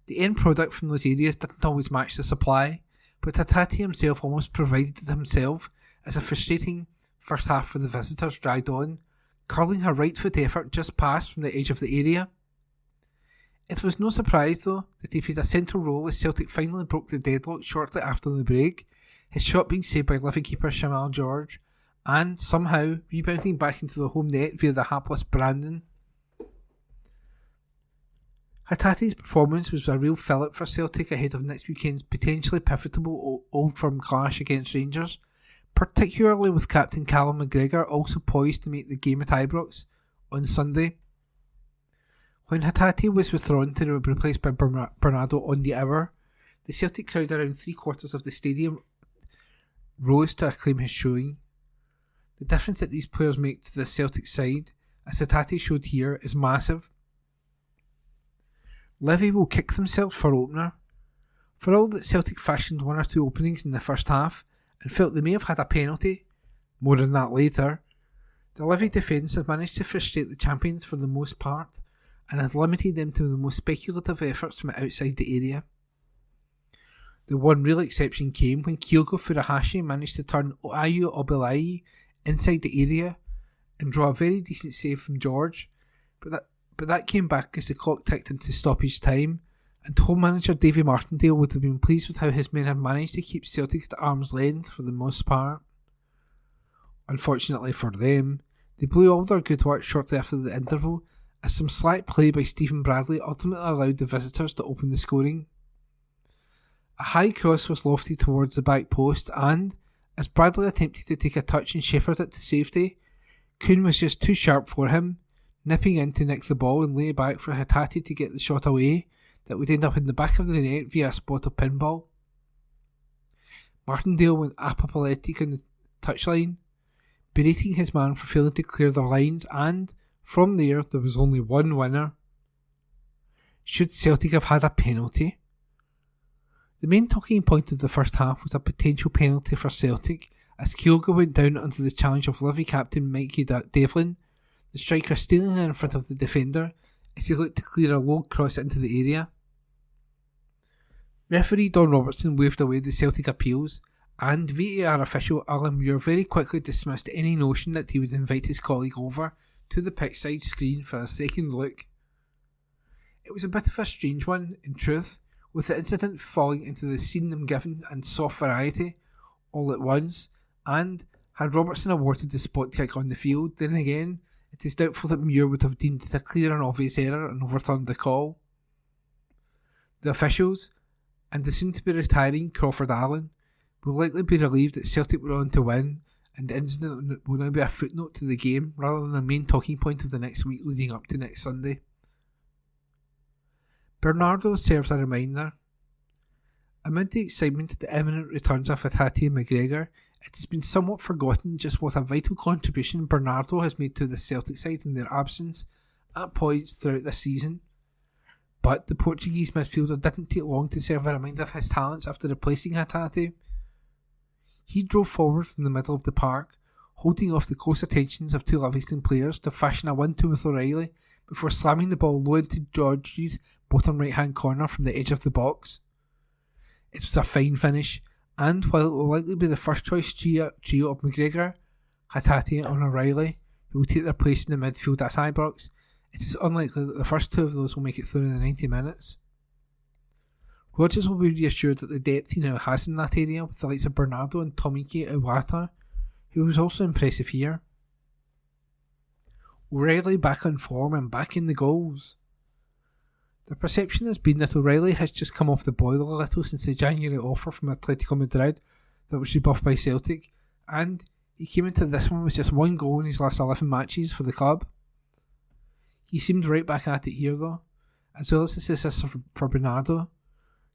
The end product from those areas didn't always match the supply, but Hatate himself almost provided it himself as a frustrating first half for the visitors dragged on, curling her right foot effort just past from the edge of the area. It was no surprise though that he played a central role as Celtic finally broke the deadlock shortly after the break, his shot being saved by Livy keeper Shamal George, and somehow rebounding back into the home net via the hapless Brandon. Hatate's performance was a real fillip for Celtic ahead of next weekend's potentially pivotal Old Firm clash against Rangers, particularly with captain Callum McGregor also poised to make the game at Ibrox on Sunday. When Hatate was withdrawn to be replaced by Bernardo on the hour, the Celtic crowd around 3/4 of the stadium rose to acclaim his showing. The difference that these players make to the Celtic side, as Hatate showed here, is massive. Livy will kick themselves for opener. For all that Celtic fashioned one or two openings in the first half and felt they may have had a penalty, more on that later, the Livy defence have managed to frustrate the champions for the most part and has limited them to the most speculative efforts from outside the area. The one real exception came when Kyogo Furuhashi managed to turn Ayu Obilai inside the area and draw a very decent save from George, but that came back as the clock ticked into stoppage time, and home manager Davy Martindale would have been pleased with how his men had managed to keep Celtic at arm's length for the most part. Unfortunately for them, they blew all their good work shortly after the interval, as some slack play by Stephen Bradley ultimately allowed the visitors to open the scoring. A high cross was lofted towards the back post, and, as Bradley attempted to take a touch and shepherd it to safety, Kuhn was just too sharp for him, nipping in to nick the ball and lay back for Hatate to get the shot away that would end up in the back of the net via a spot of pinball. Martindale went apoplectic on the touchline, berating his man for failing to clear their lines, and, from there was only one winner. Should Celtic have had a penalty? The main talking point of the first half was a potential penalty for Celtic, as Kyogo went down under the challenge of Livy captain Mikey Devlin, the striker stealing in front of the defender as he looked to clear a low cross into the area. Referee Don Robertson waved away the Celtic appeals, and VAR official Alan Muir very quickly dismissed any notion that he would invite his colleague over to the pitchside screen for a second look. It was a bit of a strange one, in truth, with the incident falling into the seen them given and soft variety all at once, and had Robertson awarded the spot kick on the field, then again, it is doubtful that Muir would have deemed it a clear and obvious error and overturned the call. The officials, and the soon-to-be retiring Crawford Allen, will likely be relieved that Celtic were on to win, and the incident will now be a footnote to the game rather than the main talking point of the next week leading up to next Sunday. Bernardo serves a reminder. Amid the excitement at the imminent returns of Hatate and McGregor, it has been somewhat forgotten just what a vital contribution Bernardo has made to the Celtic side in their absence at points throughout this season. But the Portuguese midfielder didn't take long to serve a reminder of his talents after replacing Hatate. He drove forward from the middle of the park, holding off the close attentions of two Livingston players to fashion a 1-2 with O'Reilly before slamming the ball low into George's bottom right hand corner from the edge of the box. It was a fine finish, and while it will likely be the first choice trio of McGregor, Hatate and O'Reilly, who will take their place in the midfield at Ibrox, it is unlikely that the first two of those will make it through in the 90 minutes. Rodgers will be reassured that the depth he now has in that area, with the likes of Bernardo and Tomiki Iwata, who was also impressive here. O'Reilly back on form and back in the goals. The perception has been that O'Reilly has just come off the boil a little since the January offer from Atletico Madrid that was rebuffed by Celtic, and he came into this one with just one goal in his last 11 matches for the club. He seemed right back at it here though, as well as his assist for Bernardo.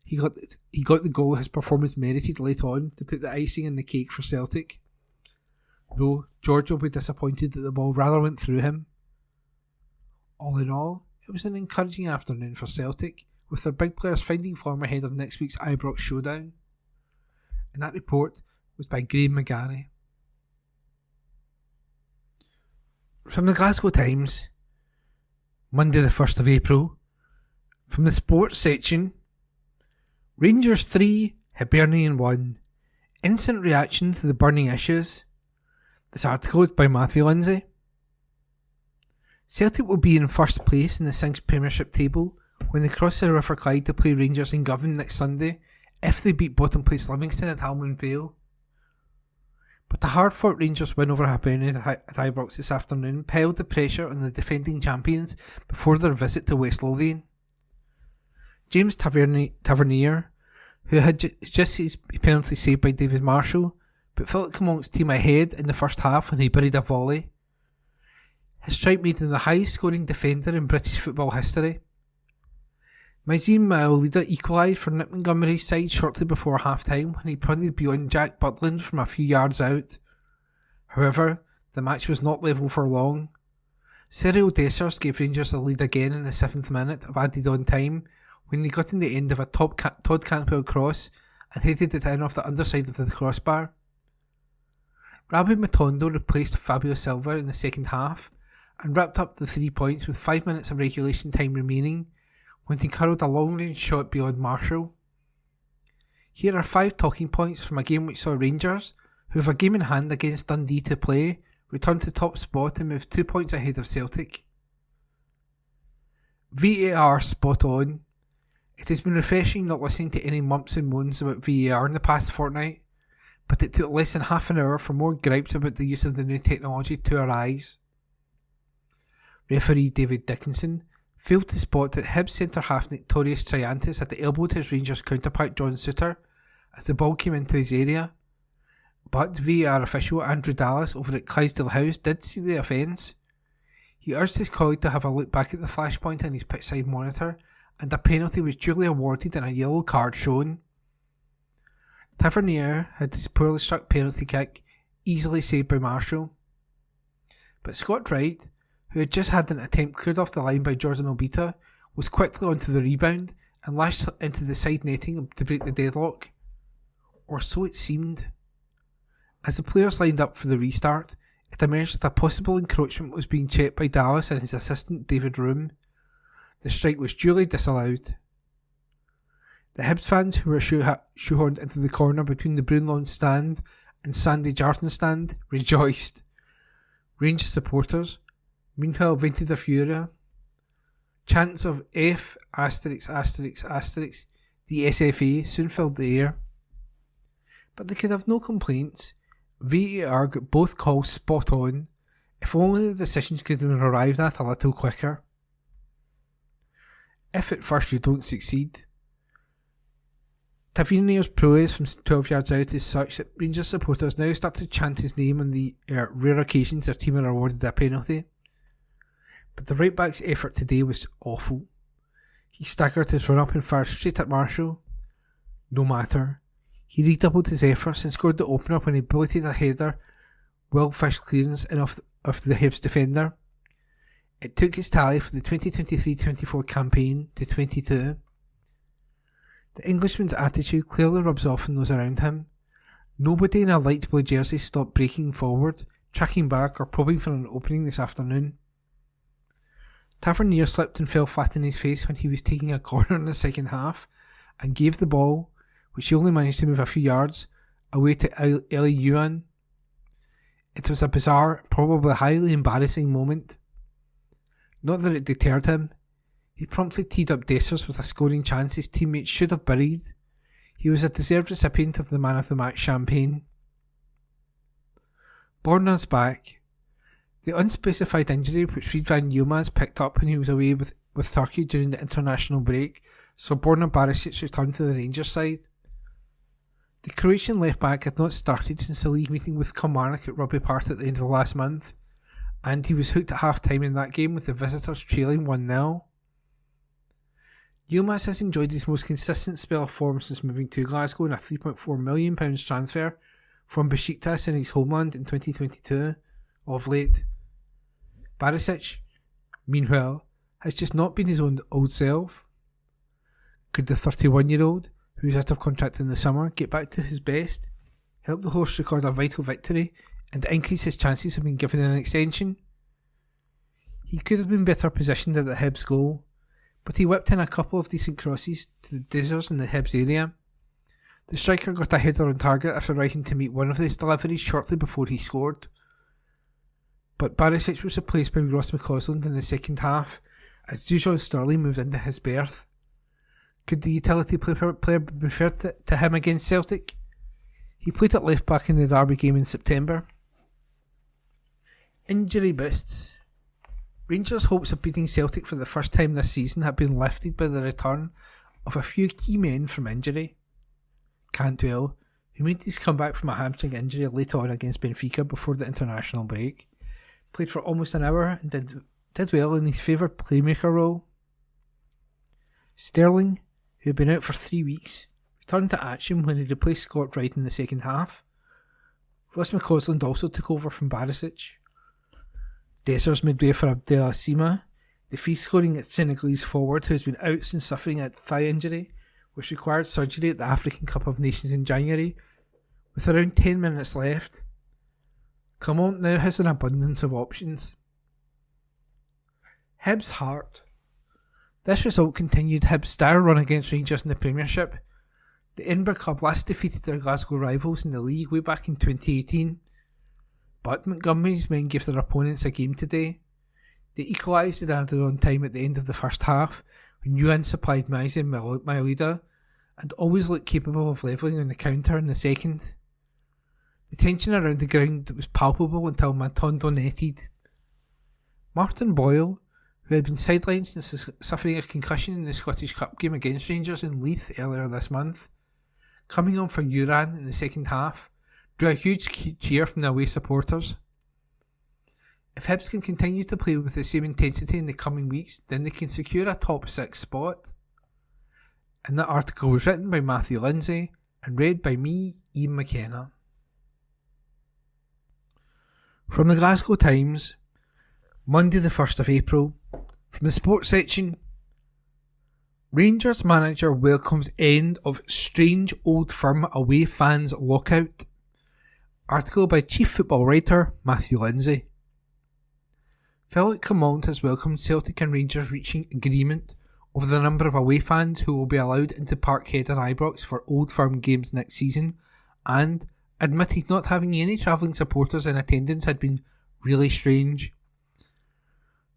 He got the goal his performance merited late on to put the icing in the cake for Celtic, though George will be disappointed that the ball rather went through him. All in all, it was an encouraging afternoon for Celtic, with their big players finding form ahead of next week's Ibrox showdown. And that report was by Graham McGarry. From the Glasgow Times, Monday the 1st of April, from the sports section, Rangers 3, Hibernian 1. Instant reaction to the burning issues. This article is by Matthew Lindsay. Celtic will be in first place in the Sinks Premiership table when they cross the River Clyde to play Rangers in Govan next Sunday if they beat bottom place Livingston at Halman Vale. But the hard-fought Rangers win over Hibernian at Ibrox this afternoon piled the pressure on the defending champions before their visit to West Lothian. James Tavernier, who had just his penalty saved by David Marshall, but Philip Comont's team ahead in the first half when he buried a volley. His strike made him the highest scoring defender in British football history. Maizine Maolida equalised for Nick Montgomery's side shortly before half-time when he prodded beyond Jack Butland from a few yards out. However, the match was not level for long. Cyril Dessers gave Rangers the lead again in the 7th minute of added on time when he got in the end of a Todd Cantwell cross and headed it in off the underside of the crossbar. Rabbi Matondo replaced Fabio Silva in the second half and wrapped up the 3 points with 5 minutes of regulation time remaining when he curled a long-range shot beyond Marshall. Here are 5 talking points from a game which saw Rangers, who have a game in hand against Dundee to play, return to top spot and move 2 points ahead of Celtic. VAR spot on. It has been refreshing not listening to any mumps and moans about VAR in the past fortnight, but it took less than half an hour for more gripes about the use of the new technology to arise. Referee David Dickinson failed to spot that Hibs centre-half Nictorious Triantis had elbowed his Rangers counterpart John Suter as the ball came into his area, but VAR official Andrew Dallas over at Clydesdale House did see the offence. He urged his colleague to have a look back at the flashpoint on his pitchside monitor, and a penalty was duly awarded and a yellow card shown. Tavernier had his poorly struck penalty kick easily saved by Marshall, but Scott Wright, who had just had an attempt cleared off the line by Jordan Obita, was quickly onto the rebound and lashed into the side netting to break the deadlock. Or so it seemed. As the players lined up for the restart, it emerged that a possible encroachment was being checked by Dallas and his assistant David Room. The strike was duly disallowed. The Hibs fans who were shoehorned into the corner between the Broonlawn stand and Sandy Jarton stand rejoiced. Rangers supporters, meanwhile, vented their fury. Chants of F*** the SFA soon filled the air. But they could have no complaints. VAR got both calls spot on, if only the decisions could have been arrived at a little quicker. If at first you don't succeed. Tavernier's prowess from 12 yards out is such that Rangers supporters now start to chant his name on the rare occasions their team are awarded a penalty. But the right back's effort today was awful. He staggered his run up and fired straight at Marshall. No matter. He redoubled his efforts and scored the opener when he bulleted a header, well-fished clearance in off the Hibs defender. It took his tally for the 2023-24 campaign to 22. The Englishman's attitude clearly rubs off on those around him. Nobody in a light blue jersey stopped breaking forward, tracking back or probing for an opening this afternoon. Tavernier slipped and fell flat on his face when he was taking a corner in the second half and gave the ball, which he only managed to move a few yards, away to Yuan. It was a bizarre, probably highly embarrassing moment. Not that it deterred him. He promptly teed up Dessers with a scoring chance his teammates should have buried. He was a deserved recipient of the man of the match champagne. Borna's back. The unspecified injury which Friedrich Yilmaz picked up when he was away with Turkey during the international break saw Borna Barisic return to the Rangers side. The Croatian left-back had not started since the league meeting with Kilmarnock at Rugby Park at the end of last month, and he was hooked at half-time in that game with the visitors trailing 1-0. Yilmaz has enjoyed his most consistent spell of form since moving to Glasgow in a £3.4 million transfer from Besiktas in his homeland in 2022. Of late, Barisic, meanwhile, has just not been his own old self. Could the 31-year-old, who is out of contract in the summer, get back to his best, help the host record a vital victory, and increase his chances of being given an extension? He could have been better positioned at the Hibs goal, but he whipped in a couple of decent crosses to the Dizzers in the Hibs area. The striker got a header on target after rising to meet one of his deliveries shortly before he scored. But Barisic was replaced by Ross McCausland in the second half as Dujon Sterling moved into his berth. Could the utility player be referred to him against Celtic? He played at left back in the Derby game in September. Injury boosts. Rangers' hopes of beating Celtic for the first time this season have been lifted by the return of a few key men from injury. Cantwell, who made his comeback from a hamstring injury late on against Benfica before the international break, played for almost an hour and did well in his favourite playmaker role. Sterling, who had been out for 3 weeks, returned to action when he replaced Scott Wright in the second half. Ross McCausland also took over from Barisic. Dessers made way for Abdel Sima, the free-scoring Senegalese forward who has been out since suffering a thigh injury, which required surgery at the African Cup of Nations in January. With around 10 minutes left, Clermont now has an abundance of options. Hibs Heart. This result continued Hibs' dire run against Rangers in the Premiership. The Edinburgh club last defeated their Glasgow rivals in the league way back in 2018. But Montgomery's men gave their opponents a game today. They equalised and added on time at the end of the first half when Yuan supplied Maize and Mailida and always looked capable of levelling on the counter in the second. The tension around the ground was palpable until Matondo netted. Martin Boyle, who had been sidelined since suffering a concussion in the Scottish Cup game against Rangers in Leith earlier this month, coming on for Uran in the second half, drew a huge cheer from the away supporters. If Hibs can continue to play with the same intensity in the coming weeks, then they can secure a top 6 spot. And that article was written by Matthew Lindsay and read by me, Ian McKenna. From the Glasgow Times, Monday the 1st of April, from the sports section, Rangers manager welcomes end of strange old firm away fans lockout. Article by chief football writer Matthew Lindsay. Philip Clermont has welcomed Celtic and Rangers reaching agreement over the number of away fans who will be allowed into Parkhead and Ibrox for Old Firm games next season, and admitted not having any travelling supporters in attendance had been really strange.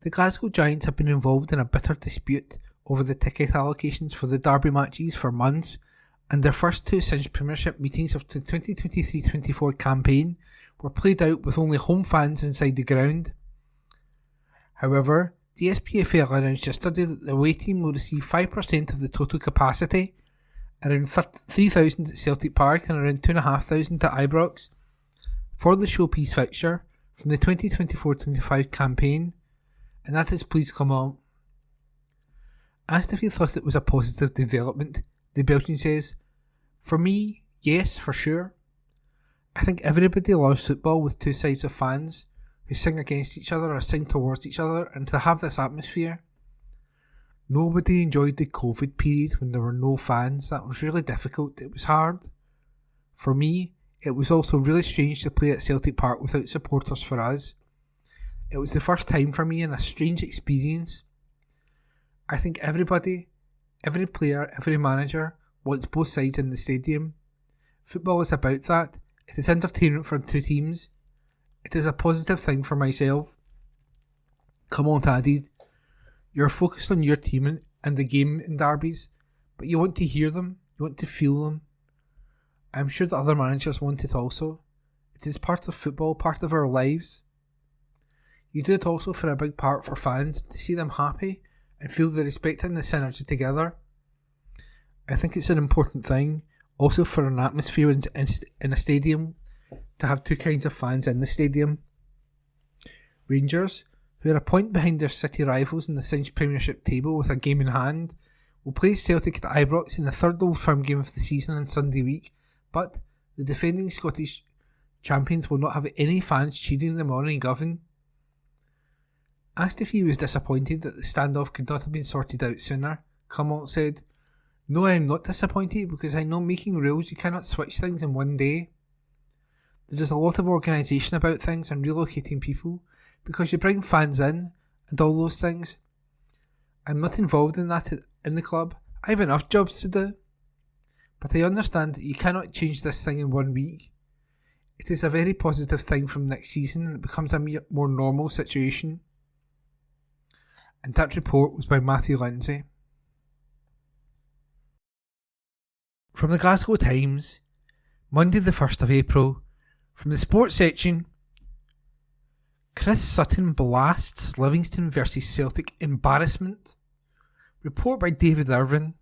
The Glasgow Giants have been involved in a bitter dispute over the ticket allocations for the derby matches for months, and their first 2 since Premiership meetings of the 2023-24 campaign were played out with only home fans inside the ground. However, the SPFL announced yesterday that the away team will receive 5% of the total capacity, around 3,000 at Celtic Park and around 2,500 at Ibrox, for the showpiece fixture from the 2024-25 campaign, and that has pleased Clermont. Asked if he thought it was a positive development, the Belgian says, "For me, yes, for sure. I think everybody loves football with 2 sides of fans who sing against each other or sing towards each other, and to have this atmosphere. Nobody enjoyed the COVID period when there were no fans. That was really difficult. It was hard. For me, it was also really strange to play at Celtic Park without supporters for us. It was the first time for me and a strange experience. I think everybody, every player, every manager wants both sides in the stadium. Football is about that. It is entertainment for two teams. It is a positive thing for myself. Clement added, "You're focused on your team and the game in derbies, but you want to hear them, you want to feel them. I'm sure that other managers want it also. It is part of football, part of our lives. You do it also for a big part for fans, to see them happy and feel the respect and the synergy together. I think it's an important thing, also for an atmosphere in a stadium, to have two kinds of fans in the stadium. Rangers, who are a point behind their city rivals in the cinched Premiership table with a game in hand, will play Celtic at Ibrox in the third Old Firm game of the season on Sunday week, but the defending Scottish champions will not have any fans cheering them on in Govan." Asked if he was disappointed that the standoff could not have been sorted out sooner, Clement said, "No, I am not disappointed, because I know making rules you cannot switch things in one day. There is a lot of organisation about things and relocating people, because you bring fans in and all those things. I'm not involved in that in the club. I have enough jobs to do. But I understand that you cannot change this thing in 1 week. It is a very positive thing from next season, and it becomes a more normal situation." And that report was by Matthew Lindsay. From the Glasgow Times, Monday the 1st of April, from the sports section, Chris Sutton blasts Livingston versus Celtic embarrassment. Report by David Irvin.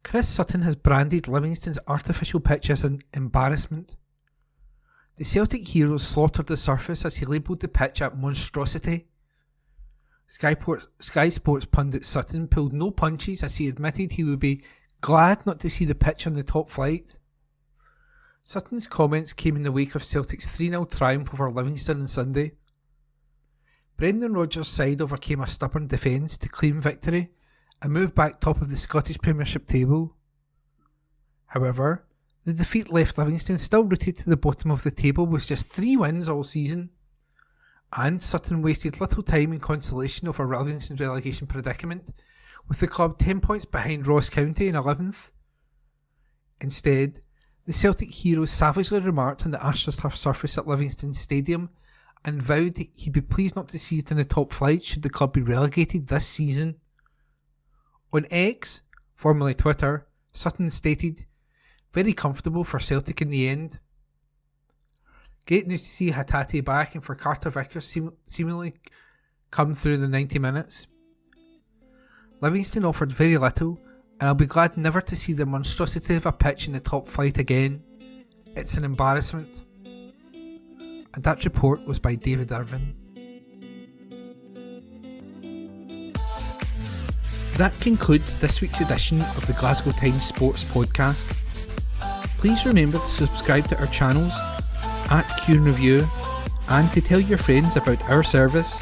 Chris Sutton has branded Livingston's artificial pitch as an embarrassment. The Celtic heroes slaughtered the surface as he labelled the pitch a monstrosity. Sky Sports pundit Sutton pulled no punches as he admitted he would be glad not to see the pitch on the top flight. Sutton's comments came in the wake of Celtic's 3-0 triumph over Livingston on Sunday. Brendan Rodgers' side overcame a stubborn defence to claim victory and move back top of the Scottish Premiership table. However, the defeat left Livingston still rooted to the bottom of the table with just 3 wins all season, and Sutton wasted little time in consolation over Livingston's relegation predicament, with the club 10 points behind Ross County in 11th. Instead, the Celtic heroes savagely remarked on the AstroTurf surface at Livingston Stadium and vowed he'd be pleased not to see it in the top flight should the club be relegated this season. On X, formerly Twitter, Sutton stated, "Very comfortable for Celtic in the end. Great news to see Hatate back and for Carter Vickers seemingly come through the 90 minutes. Livingston offered very little, and I'll be glad never to see the monstrosity of a pitch in the top flight again. It's an embarrassment." And that report was by David Irvin. That concludes this week's edition of the Glasgow Times Sports Podcast. Please remember to subscribe to our channels at Q Review and to tell your friends about our service.